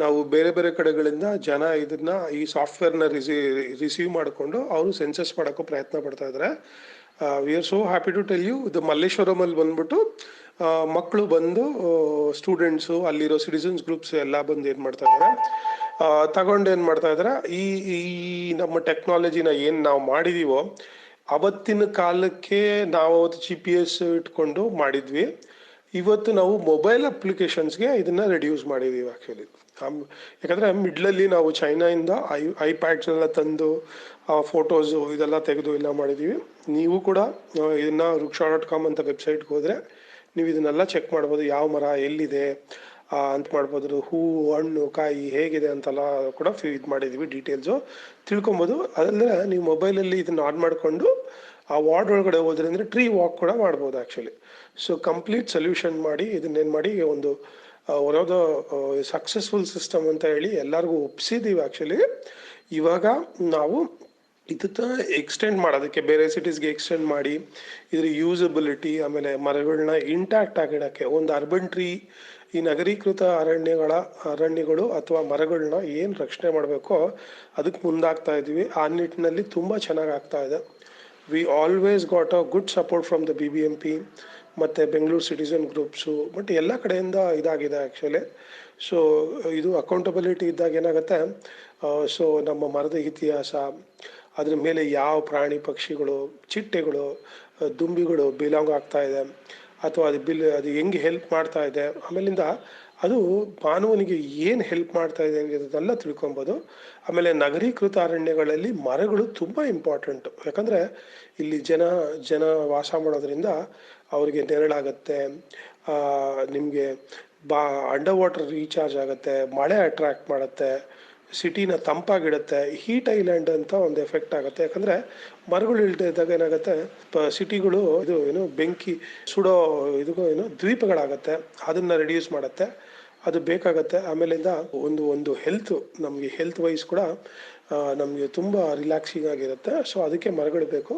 ನಾವು ಬೇರೆ ಬೇರೆ ಕಡೆಗಳಿಂದ ಜನ ಈ ಸಾಫ್ಟ್ವೇರ್ನ ರಿಸೀವ್ ಮಾಡಿಕೊಂಡು ಅವರು ಸೆನ್ಸಸ್ ಮಾಡೋಕ್ಕೂ ಪ್ರಯತ್ನ ಪಡ್ತಾ ಇದ್ದಾರೆ. We are so happy to tell you. ಇದು ಮಲ್ಲೇಶ್ವರಮಲ್ಲಿ ಬಂದ್ಬಿಟ್ಟು ಮಕ್ಕಳು ಬಂದು ಸ್ಟೂಡೆಂಟ್ಸು, ಅಲ್ಲಿರೋ ಸಿಟಿಸನ್ಸ್ ಗ್ರೂಪ್ಸ್ ಎಲ್ಲ ಬಂದು ಏನು ಮಾಡ್ತಾ ಇದ್ದಾರೆ, ತಗೊಂಡು ಏನು ಮಾಡ್ತಾ ಇದ್ದಾರೆ, ಈ ನಮ್ಮ ಟೆಕ್ನಾಲಜಿನ ಏನು ನಾವು ಮಾಡಿದೀವೋ ಅವತ್ತಿನ ಕಾಲಕ್ಕೆ ನಾವು ಅವತ್ತು GPS ಇಟ್ಕೊಂಡು ಮಾಡಿದ್ವಿ. ಇವತ್ತು ನಾವು ಮೊಬೈಲ್ ಅಪ್ಲಿಕೇಶನ್ಸ್ಗೆ ಇದನ್ನು ರೆಡ್ಯೂಸ್ ಮಾಡಿದ್ದೀವಿ ಆ್ಯಕ್ಚುಲಿ. ಯಾಕಂದರೆ ಮಿಡ್ಲಲ್ಲಿ ನಾವು ಚೈನಾಯಿಂದ iPads ಎಲ್ಲ ತಂದು ಫೋಟೋಸು ಇದೆಲ್ಲ ತೆಗೆದು ಎಲ್ಲ ಮಾಡಿದ್ದೀವಿ. ನೀವು ಕೂಡ ಇದನ್ನು ruksha.com ಅಂತ ವೆಬ್ಸೈಟ್ಗೆ ಹೋದರೆ ನೀವು ಇದನ್ನೆಲ್ಲ ಚೆಕ್ ಮಾಡ್ಬೋದು, ಯಾವ ಮರ ಎಲ್ಲಿದೆ ಅಂತ ಮಾಡ್ಬೋದು, ಹೂವು ಹಣ್ಣು ಕಾಯಿ ಹೇಗಿದೆ ಅಂತೆಲ್ಲ ಕೂಡ ಇದು ಮಾಡಿದ್ದೀವಿ, ಡೀಟೇಲ್ಸು ತಿಳ್ಕೊಬೋದು. ಅದಲ್ಲದೆ ನೀವು ಮೊಬೈಲಲ್ಲಿ ಇದನ್ನು ಆನ್ ಮಾಡಿಕೊಂಡು ಆ ವಾರ್ಡ್ ಒಳಗಡೆ ಹೋದ್ರೆ ಅಂದರೆ ಟ್ರೀ ವಾಕ್ ಕೂಡ ಮಾಡ್ಬೋದು ಆ್ಯಕ್ಚುಲಿ. ಸೊ ಕಂಪ್ಲೀಟ್ ಸೊಲ್ಯೂಷನ್ ಮಾಡಿ ಇದನ್ನೇನು ಮಾಡಿ ಒಂದು ಯಾವುದೋ ಸಕ್ಸಸ್ಫುಲ್ ಸಿಸ್ಟಮ್ ಅಂತ ಹೇಳಿ ಎಲ್ಲರಿಗೂ ಒಪ್ಸಿದ್ದೀವಿ ಆ್ಯಕ್ಚುಲಿ. ಇವಾಗ ನಾವು ಇದನ್ನ ಎಕ್ಸ್ಟೆಂಡ್ ಮಾಡೋದಕ್ಕೆ ಬೇರೆ ಸಿಟೀಸ್ಗೆ ಎಕ್ಸ್ಟೆಂಡ್ ಮಾಡಿ ಇದ್ರ ಯೂಸಬಿಲಿಟಿ, ಆಮೇಲೆ ಮರಗಳನ್ನ ಇಂಟ್ಯಾಕ್ಟ್ ಆಗಿಡೋಕ್ಕೆ ಒಂದು ಅರ್ಬನ್ ಟ್ರೀ, ಈ ನಗರೀಕೃತ ಅರಣ್ಯಗಳು ಅಥವಾ ಮರಗಳನ್ನ ಏನು ರಕ್ಷಣೆ ಮಾಡಬೇಕೋ ಅದಕ್ಕೆ ಮುಂದಾಗ್ತಾ ಇದ್ದೀವಿ. ಆ ನಿಟ್ಟಿನಲ್ಲಿ ತುಂಬ ಚೆನ್ನಾಗಿ ಆಗ್ತಾ ಇದೆ. We always got a good support from the BBMP ಮತ್ತು ಬೆಂಗಳೂರು ಸಿಟಿಸನ್ ಗ್ರೂಪ್ಸು, ಬಟ್ ಎಲ್ಲ ಕಡೆಯಿಂದ ಇದಾಗಿದೆ ಆ್ಯಕ್ಚುಲಿ. ಸೊ ಇದು ಅಕೌಂಟಬಿಲಿಟಿ ಇದ್ದಾಗ ಏನಾಗುತ್ತೆ, ಸೊ ನಮ್ಮ ಮರದ ಇತಿಹಾಸ, ಅದ್ರ ಮೇಲೆ ಯಾವ ಪ್ರಾಣಿ ಪಕ್ಷಿಗಳು, ಚಿಟ್ಟೆಗಳು, ದುಂಬಿಗಳು ಬಿಲಾಂಗ್ ಆಗ್ತಾ ಇದೆ, ಅಥವಾ ಅದು ಹೆಂಗೆ ಹೆಲ್ಪ್ ಮಾಡ್ತಾ ಇದೆ, ಆಮೇಲಿಂದ ಅದು ಮಾನವನಿಗೆ ಏನು ಹೆಲ್ಪ್ ಮಾಡ್ತಾ ಇದೆ ಅನ್ನೋದನ್ನೆಲ್ಲ ತಿಳ್ಕೊಬೋದು. ಆಮೇಲೆ ನಗರೀಕೃತ ಅರಣ್ಯಗಳಲ್ಲಿ ಮರಗಳು ತುಂಬ ಇಂಪಾರ್ಟೆಂಟು. ಯಾಕಂದರೆ ಇಲ್ಲಿ ಜನ ವಾಸ ಮಾಡೋದ್ರಿಂದ ಅವ್ರಿಗೆ ನೆರಳಾಗತ್ತೆ, ನಿಮಗೆ ಅಂಡರ್ ವಾಟರ್ ರೀಚಾರ್ಜ್ ಆಗುತ್ತೆ, ಮಳೆ ಅಟ್ರಾಕ್ಟ್ ಮಾಡುತ್ತೆ, ಸಿಟಿನ ತಂಪಾಗಿಡುತ್ತೆ. ಹೀಟ್ ಐಲ್ಯಾಂಡ್ ಅಂತ ಒಂದು ಎಫೆಕ್ಟ್ ಆಗುತ್ತೆ. ಯಾಕಂದರೆ ಮರಗಳು ಇಲ್ದೇ ಇದ್ದಾಗ ಏನಾಗುತ್ತೆ, ಸಿಟಿಗಳು ಬೆಂಕಿ ಸುಡೋ ದ್ವೀಪಗಳಾಗತ್ತೆ. ಅದನ್ನು ರೆಡ್ಯೂಸ್ ಮಾಡುತ್ತೆ, ಅದು ಬೇಕಾಗತ್ತೆ. ಆಮೇಲಿಂದ ಒಂದು ನಮಗೆ ಹೆಲ್ತ್ ವೈಸ್ ಕೂಡ ನಮಗೆ ತುಂಬ ರಿಲ್ಯಾಕ್ಸಿಂಗ್ ಆಗಿರುತ್ತೆ. ಸೊ ಅದಕ್ಕೆ ಮರಗಳು ಬೇಕು,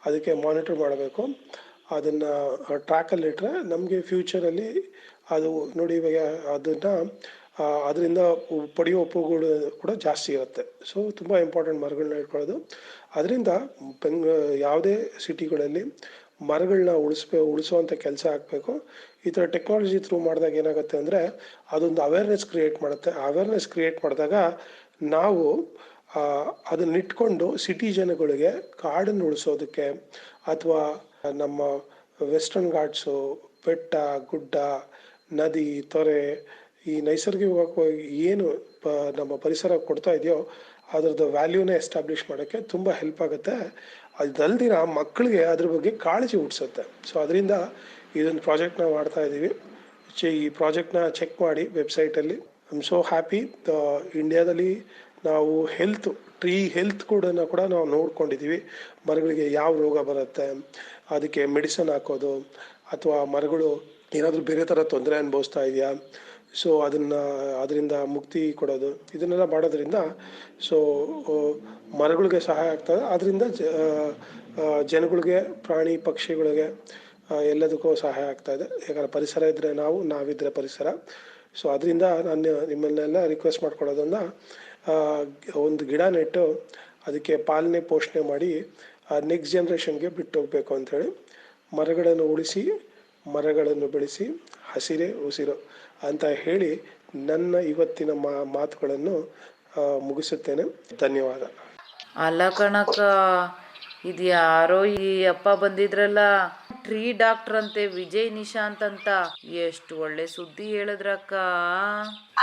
ಅದಕ್ಕೆ ಮಾನಿಟರ್ ಮಾಡಬೇಕು. ಅದನ್ನು ಟ್ರ್ಯಾಕಲ್ಲಿಟ್ಟರೆ ನಮಗೆ ಫ್ಯೂಚರಲ್ಲಿ ಅದು ನೋಡಿ, ಇವಾಗ ಅದರಿಂದ ಪಡೆಯೋ ಉಪಯೋಗಗಳು ಕೂಡ ಜಾಸ್ತಿ ಇರುತ್ತೆ. ಸೊ ತುಂಬ ಇಂಪಾರ್ಟೆಂಟ್ ಮರಗಳನ್ನ ಇಟ್ಕೊಳ್ಳೋದು. ಅದರಿಂದ ಯಾವುದೇ ಸಿಟಿಗಳಲ್ಲಿ ಮರಗಳನ್ನ ಉಳಿಸೋವಂಥ ಕೆಲಸ ಆಗಬೇಕು. ಈ ಥರ ಟೆಕ್ನಾಲಜಿ ಥ್ರೂ ಮಾಡಿದಾಗ ಏನಾಗುತ್ತೆ ಅಂದರೆ ಅದೊಂದು ಅವೇರ್ನೆಸ್ ಕ್ರಿಯೇಟ್ ಮಾಡುತ್ತೆ. ಅವೇರ್ನೆಸ್ ಕ್ರಿಯೇಟ್ ಮಾಡಿದಾಗ ನಾವು ಅದನ್ನ ಇಟ್ಕೊಂಡು ಸಿಟಿ ಜನಗಳಿಗೆ ಕಾಡನ್ನು ಉಳಿಸೋದಕ್ಕೆ, ಅಥವಾ ನಮ್ಮ ವೆಸ್ಟರ್ನ್ ಘಾಟ್ಸು, ಬೆಟ್ಟ ಗುಡ್ಡ, ನದಿ, ತೊರೆ, ಈ ನೈಸರ್ಗಿಕವಾಗಿ ಏನು ನಮ್ಮ ಪರಿಸರ ಕೊಡ್ತಾ ಇದೆಯೋ ಅದರದ್ದು ವ್ಯಾಲ್ಯೂನ ಎಸ್ಟಾಬ್ಲಿಷ್ ಮಾಡೋಕ್ಕೆ ತುಂಬ ಹೆಲ್ಪ್ ಆಗುತ್ತೆ. ಅದಲ್ದಿರ ಮಕ್ಕಳಿಗೆ ಅದ್ರ ಬಗ್ಗೆ ಕಾಳಜಿ ಹುಟ್ಟಿಸುತ್ತೆ. ಸೊ ಅದರಿಂದ ಇದೊಂದು ಪ್ರಾಜೆಕ್ಟ್ನ ಮಾಡ್ತಾ ಇದ್ದೀವಿ. ಈ ಪ್ರಾಜೆಕ್ಟ್ನ ಚೆಕ್ ಮಾಡಿ ವೆಬ್ಸೈಟಲ್ಲಿ. I am so happy. ಇಂಡಿಯಾದಲ್ಲಿ ನಾವು ಟ್ರೀ ಹೆಲ್ತ್ ಕೂಡ ನಾವು ನೋಡ್ಕೊಂಡಿದ್ದೀವಿ. ಮರಗಳಿಗೆ ಯಾವ ರೋಗ ಬರುತ್ತೆ, ಅದಕ್ಕೆ ಮೆಡಿಸನ್ ಹಾಕೋದು, ಅಥವಾ ಮರಗಳು ಏನಾದರೂ ಬೇರೆ ಥರ ತೊಂದರೆ ಅನುಭವಿಸ್ತಾ ಇದೆಯಾ, ಸೊ ಅದರಿಂದ ಮುಕ್ತಿ ಕೊಡೋದು, ಇದನ್ನೆಲ್ಲ ಮಾಡೋದ್ರಿಂದ ಸೊ ಮರಗಳಿಗೆ ಸಹಾಯ ಆಗ್ತದೆ. ಅದರಿಂದ ಜನಗಳಿಗೆ, ಪ್ರಾಣಿ ಪಕ್ಷಿಗಳಿಗೆ ಎಲ್ಲದಕ್ಕೂ ಸಹಾಯ ಆಗ್ತಾ ಇದೆ. ಯಾಕಂದರೆ ಪರಿಸರ ಇದ್ದರೆ ನಾವಿದ್ದರೆ ಪರಿಸರ. ಸೊ ಅದರಿಂದ ನಾನು ನಿಮ್ಮನ್ನೆಲ್ಲ ರಿಕ್ವೆಸ್ಟ್ ಮಾಡ್ಕೊಳ್ಳೋದನ್ನ, ಒಂದು ಗಿಡ ನೆಟ್ಟು ಅದಕ್ಕೆ ಪಾಲನೆ ಪೋಷಣೆ ಮಾಡಿ ನೆಕ್ಸ್ಟ್ ಜನ್ರೇಷನ್ಗೆ ಬಿಟ್ಟು ಹೋಗಬೇಕು ಅಂಥೇಳಿ. ಮರಗಳನ್ನು ಉಳಿಸಿ, ಮರಗಳನ್ನು ಬೆಳೆಸಿ, ಹಸಿರೇ ಉಸಿರು ಅಂತ ಹೇಳಿ ನನ್ನ ಇವತ್ತಿನ ಮಾತುಗಳನ್ನು ಮುಗಿಸುತ್ತೇನೆ. ಧನ್ಯವಾದ. ಅಲ್ಲ ಕಣಕ್ಕ, ಇದು ಯಾರೋ ಈ ಅಪ್ಪ ಬಂದಿದ್ರಲ್ಲ, ಟ್ರೀ ಡಾಕ್ಟರ್ ಅಂತೆ, ವಿಜಯ್ ನಿಶಾಂತ್ ಅಂತ. ಎಷ್ಟು ಒಳ್ಳೆ ಸುದ್ದಿ ಹೇಳಿದ್ರಕ್ಕ.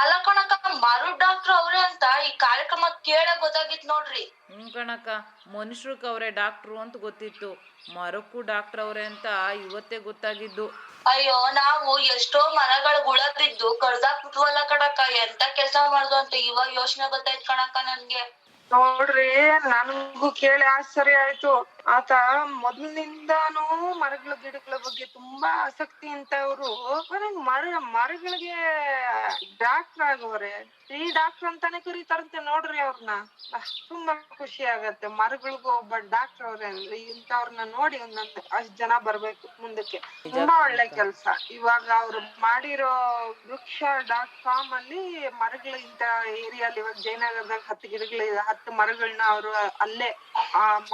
ಅಲ್ಲ ಕಣಕ್ಕ, ಮರು ಡಾಕ್ಟರ್ ಅವ್ರೆ ಅಂತ ಈ ಕಾರ್ಯಕ್ರಮ ಕೇಳ ಗೊತ್ತಾಗಿತ್ತು ನೋಡ್ರಿ. ಕಣಕ್ಕ, ಮನುಷ್ಯರ್ಕ್ ಅವ್ರೆ ಡಾಕ್ಟ್ರು ಅಂತ ಗೊತ್ತಿತ್ತು, ಮರಕ್ಕೂ ಡಾಕ್ಟರ್ ಅವ್ರೆ ಅಂತ ಇವತ್ತೇ ಗೊತ್ತಾಗಿದ್ದು. ಅಯ್ಯೋ, ನಾವು ಎಷ್ಟೋ ಮರಗಳು ಗುಳಬಿದ್ದು ಕಡ್ದಾಕ್ಬಿಟ್ವಲ್ಲ ಕಣಕ್ಕ, ಎಂತ ಕೆಲ್ಸ ಮಾಡ್ದು ಅಂತ ಇವಾಗ ಯೋಚನೆ ಗೊತ್ತಾಯ್ತು ಕಣಕ್ಕ ನನ್ಗೆ. ನೋಡ್ರಿ, ನನಗೂ ಕೇಳಿ ಆಶ್ಚರ್ಯ ಆಯ್ತು. ಆತ ಮೊದಲಿನಿಂದಾನು ಮರಗಳ ಗಿಡಗಳ ಬಗ್ಗೆ ತುಂಬಾ ಆಸಕ್ತಿ ಅಂತ ಅವರು ಮರಗಳಿಗೆ ಡಾಕ್ಟರ್ ಆಗವ್ರೆ. ಈ ಡಾಕ್ಟರ್ ಅಂತಾನೆ ಕರೀತಾರಂತೆ ನೋಡ್ರಿ ಅವ್ರನ್ನ. ತುಂಬಾ ಖುಷಿ ಆಗತ್ತೆ. ಮರಗಳಿಗೂ ಒಬ್ಬ ಡಾಕ್ಟರ್ ಅವ್ರೆ ಅಂದ್ರೆ ಇಂಥವ್ರನ್ನ ನೋಡಿ ಒಂದೊಂದು ಅಷ್ಟ್ ಜನ ಬರ್ಬೇಕು ಮುಂದಕ್ಕೆ. ತುಂಬಾ ಒಳ್ಳೆ ಕೆಲ್ಸ. ಇವಾಗ ಅವ್ರು ಮಾಡಿರೋ ವೃಕ್ಷ.com ಅಲ್ಲಿ ಮರಗಳ ಇಂತ ಏರಿಯಾಲಿ, ಇವಾಗ ಜಯನಗರದಾಗ 10 ಗಿಡಗಳು, 10 ಮರಗಳನ್ನ ಅವರು ಅಲ್ಲೇ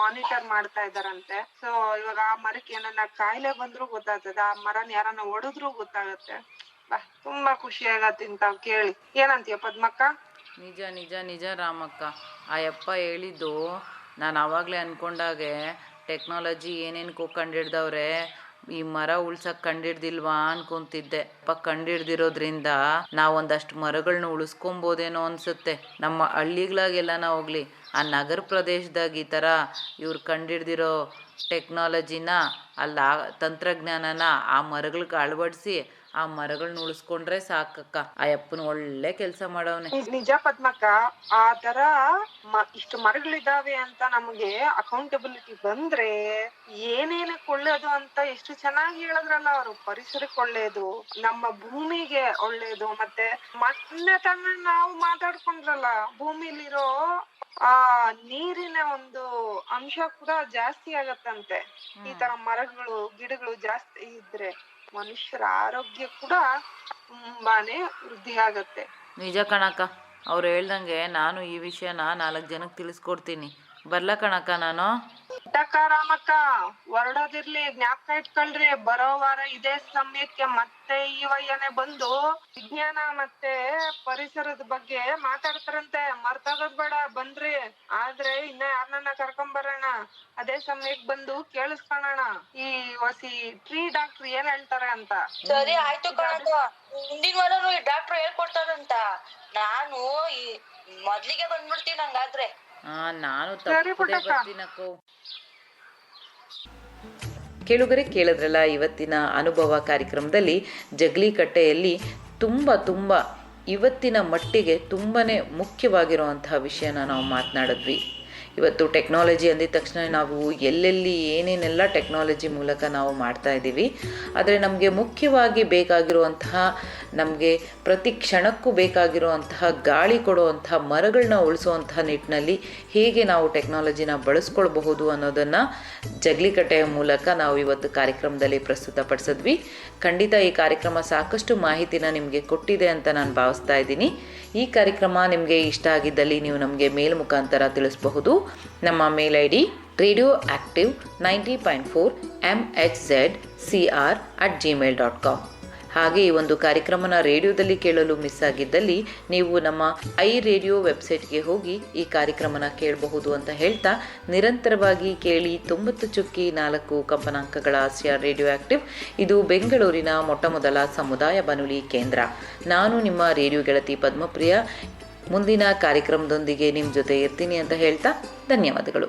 ಮಾನಿಟರ್ ಮಾಡ್ತಾ ಇದಾರಂತೆ. ಸೊ ಇವಾಗ ಆ ಮರಕ್ಕೆ ಏನನ್ನ ಕಾಯಿಲೆ ಬಂದ್ರು ಗೊತ್ತಾಗ್ತದೆ, ಆ ಮರನ ಯಾರನ್ನ ಹೊಡೆದ್ರು ಗೊತ್ತಾಗತ್ತೆ. ತುಂಬಾ ಖುಷಿ ಆಗತ್ತೆ ಇಂತಾವ್ ಕೇಳಿ. ಏನಂತೀಯ ಪದ್ಮಕ್ಕ? ನಿಜ ನಿಜ ನಿಜ ರಾಮಕ್ಕ. ಆ ಯಪ್ಪ ಹೇಳಿದ್ದು ನಾನು ಆವಾಗಲೇ ಅಂದ್ಕೊಂಡಾಗೆ, ಟೆಕ್ನಾಲಜಿ ಏನೇನು ಕಂಡಿಡ್ದವ್ರೆ, ಈ ಮರ ಉಳ್ಸಕ್ಕೆ ಕಂಡಿಡ್ದಿಲ್ವಾ ಅನ್ಕೊಂತಿದ್ದೆ. ಕಂಡಿಡ್ದಿರೋದ್ರಿಂದ ನಾವೊಂದಷ್ಟು ಮರಗಳನ್ನ ಉಳಿಸ್ಕೊಬೋದೇನೋ ಅನ್ಸುತ್ತೆ. ನಮ್ಮ ಹಳ್ಳಿಗಳಾಗೆಲ್ಲನ ಹೋಗ್ಲಿ, ಆ ನಗರ ಪ್ರದೇಶದಾಗ ಈ ಥರ ಇವ್ರು ಕಂಡಿಡ್ದಿರೋ ಟೆಕ್ನಾಲಜಿನ, ತಂತ್ರಜ್ಞಾನನ ಆ ಮರಗಳಿಗೆ ಅಳವಡಿಸಿ ಆ ಮರಗಳನ್ನ ಉಳಿಸ್ಕೊಂಡ್ರೆ ಸಾಕಕ್ಕ. ಆ ಯಪ್ಪನ ಒಳ್ಳೆ ಕೆಲಸ ಮಾಡವನೆ. ನಿಜ ಪದ್ಮಕ್ಕ, ಆ ತರ ಇಷ್ಟು ಮರಗಳಿದಾವೆ ಅಂತ ನಮಗೆ ಅಕೌಂಟಬಿಲಿಟಿ ಬಂದ್ರೆ ಏನೇನಕ್ಕೆ ಒಳ್ಳೇದು ಅಂತ ಎಷ್ಟು ಚೆನ್ನಾಗಿ ಹೇಳಿದ್ರಲ್ಲ ಅವರು. ಪರಿಸರಕ್ಕೆ ಒಳ್ಳೇದು, ನಮ್ಮ ಭೂಮಿಗೆ ಒಳ್ಳೇದು, ಮತ್ತೆ ಮೊನ್ನೆ ತಾನೇ ನಾವು ಮಾತಾಡ್ಕೊಂಡ್ರಲ್ಲ, ಭೂಮಿಲಿರೋ ಆ ನೀರಿನ ಒಂದು ಅಂಶ ಕೂಡ ಜಾಸ್ತಿ ಆಗತ್ತಂತೆ ಈ ತರ ಮರಗಳು ಗಿಡಗಳು ಜಾಸ್ತಿ ಇದ್ರೆ. ಮನುಷ್ಯರ ಆರೋಗ್ಯ ಕೂಡ ತುಂಬಾನೇ ವೃದ್ಧಿ ಆಗತ್ತೆ. ನಿಜ ಕಣಕ್ಕ, ಅವ್ರು ಹೇಳ್ದಂಗೆ ನಾನು ಈ ವಿಷಯನ 4 ಜನಕ್ಕೆ ತಿಳಿಸ್ಕೊಡ್ತೀನಿ. ಬರ್ಲ ಕಣಕ್ಕ ನಾನು. ರಾಮಕ್ಕ, ಹೊರಡೋದಿರ್ಲಿ, ಜ್ಞಾಪಕ ಇಟ್ಕೊಳ್ರಿ, ಬರೋ ವಾರ ಇದೇ ಸಮಯಕ್ಕೆ ಮತ್ತೆ ಈ ವಯ್ಯನೆ ಬಂದು ವಿಜ್ಞಾನ ಮತ್ತೆ ಪರಿಸರದ ಬಗ್ಗೆ ಮಾತಾಡ್ತಾರಂತೆ. ಮರ್ತೋಗೋದ್ ಬೇಡ, ಬನ್ರಿ. ಆದ್ರೆ ಇನ್ನ ಯಾರನ್ನ ಕರ್ಕೊಂಡ್ ಬರೋಣ, ಅದೇ ಸಮಯಕ್ಕೆ ಬಂದು ಕೇಳಿಸ್ಕೊಳ್ಳೋಣ ಈ ಹೊಸಿ ಟ್ರೀ ಡಾಕ್ಟರ್ ಏನ್ ಹೇಳ್ತಾರೆ ಅಂತ. ಸರಿ ಆಯ್ತು ಕಣಕ್ಕ, ಮುಂದಿನ ವಾರ ಡಾಕ್ಟರ್ ಹೇಳ್ಕೊಡ್ತಾರಂತ. ನಾನು ಈ ಮೊದ್ಲಿಗೆ ಬಂದ್ಬಿಡ್ತೀನಿ ಹಂಗಾದ್ರೆ. ನಾನು ತಪ್ಪದೆ ಬರ್ತೀನಕ್ಕೋ. ಕೇಳುಗರೆ, ಕೇಳಿದ್ರಲ್ಲ ಇವತ್ತಿನ ಅನುಭವ ಕಾರ್ಯಕ್ರಮದಲ್ಲಿ ಜಗ್ಲಿಕಟ್ಟೆಯಲ್ಲಿ ತುಂಬ ಇವತ್ತಿನ ಮಟ್ಟಿಗೆ ತುಂಬಾ ಮುಖ್ಯವಾಗಿರುವಂತಹ ವಿಷಯನ ನಾವು ಮಾತನಾಡಿದ್ವಿ. ಇವತ್ತು ಟೆಕ್ನಾಲಜಿ ಅಂದಿದ ತಕ್ಷಣ ನಾವು ಎಲ್ಲೆಲ್ಲಿ ಏನೇನೆಲ್ಲ ಟೆಕ್ನಾಲಜಿ ಮೂಲಕ ನಾವು ಮಾಡ್ತಾ ಇದ್ದೀವಿ. ಆದರೆ ನಮಗೆ ಮುಖ್ಯವಾಗಿ ಬೇಕಾಗಿರುವಂತಹ, ನಮಗೆ ಪ್ರತಿ ಕ್ಷಣಕ್ಕೂ ಬೇಕಾಗಿರುವಂತಹ ಗಾಳಿ ಕೊಡುವಂತಹ ಮರಗಳನ್ನ ಉಳಿಸುವಂತಹ ನಿಟ್ಟಿನಲ್ಲಿ ಹೇಗೆ ನಾವು ಟೆಕ್ನಾಲಜಿನ ಬಳಸ್ಕೊಳ್ಬಹುದು ಅನ್ನೋದನ್ನು ಜಗ್ಲಿಕಟ್ಟೆಯ ಮೂಲಕ ನಾವು ಇವತ್ತು ಕಾರ್ಯಕ್ರಮದಲ್ಲಿ ಪ್ರಸ್ತುತಪಡಿಸಿದ್ವಿ. ಖಂಡಿತ ಈ ಕಾರ್ಯಕ್ರಮ ಸಾಕಷ್ಟು ಮಾಹಿತಿನ ನಿಮಗೆ ಕೊಟ್ಟಿದೆ ಅಂತ ನಾನು ಭಾವಿಸ್ತಾ ಇದ್ದೀನಿ. ಈ ಕಾರ್ಯಕ್ರಮ ನಿಮಗೆ ಇಷ್ಟ ಆಗಿದ್ದಲ್ಲಿ ನೀವು ನಮಗೆ ಮೇಲ್ ಮುಖಾಂತರ ತಿಳಿಸಬಹುದು. ನಮ್ಮ ಮೇಲ್ ಐ ಡಿ radioactive90.4 mhzcr@gmail.com. ಹಾಗೆ ಈ ಒಂದು ಕಾರ್ಯಕ್ರಮನ ರೇಡಿಯೋದಲ್ಲಿ ಕೇಳಲು ಮಿಸ್ ಆಗಿದ್ದಲ್ಲಿ ನೀವು ನಮ್ಮ ರೇಡಿಯೋ ವೆಬ್ಸೈಟ್ಗೆ ಹೋಗಿ ಈ ಕಾರ್ಯಕ್ರಮನ ಕೇಳಬಹುದು ಅಂತ ಹೇಳ್ತಾ, ನಿರಂತರವಾಗಿ ಕೇಳಿ 90.4 ಕಂಪನಾಂಕಗಳ CR ರೇಡಿಯೋ ಆಕ್ಟಿವ್. ಇದು ಬೆಂಗಳೂರಿನ ಮೊಟ್ಟಮೊದಲ ಸಮುದಾಯ ಬಾನುಲಿ ಕೇಂದ್ರ. ನಾನು ನಿಮ್ಮ ರೇಡಿಯೋ ಗೆಳತಿ ಪದ್ಮಪ್ರಿಯ. ಮುಂದಿನ ಕಾರ್ಯಕ್ರಮದೊಂದಿಗೆ ನಿಮ್ಮ ಜೊತೆ ಇರ್ತೀನಿ ಅಂತ ಹೇಳ್ತಾ ಧನ್ಯವಾದಗಳು.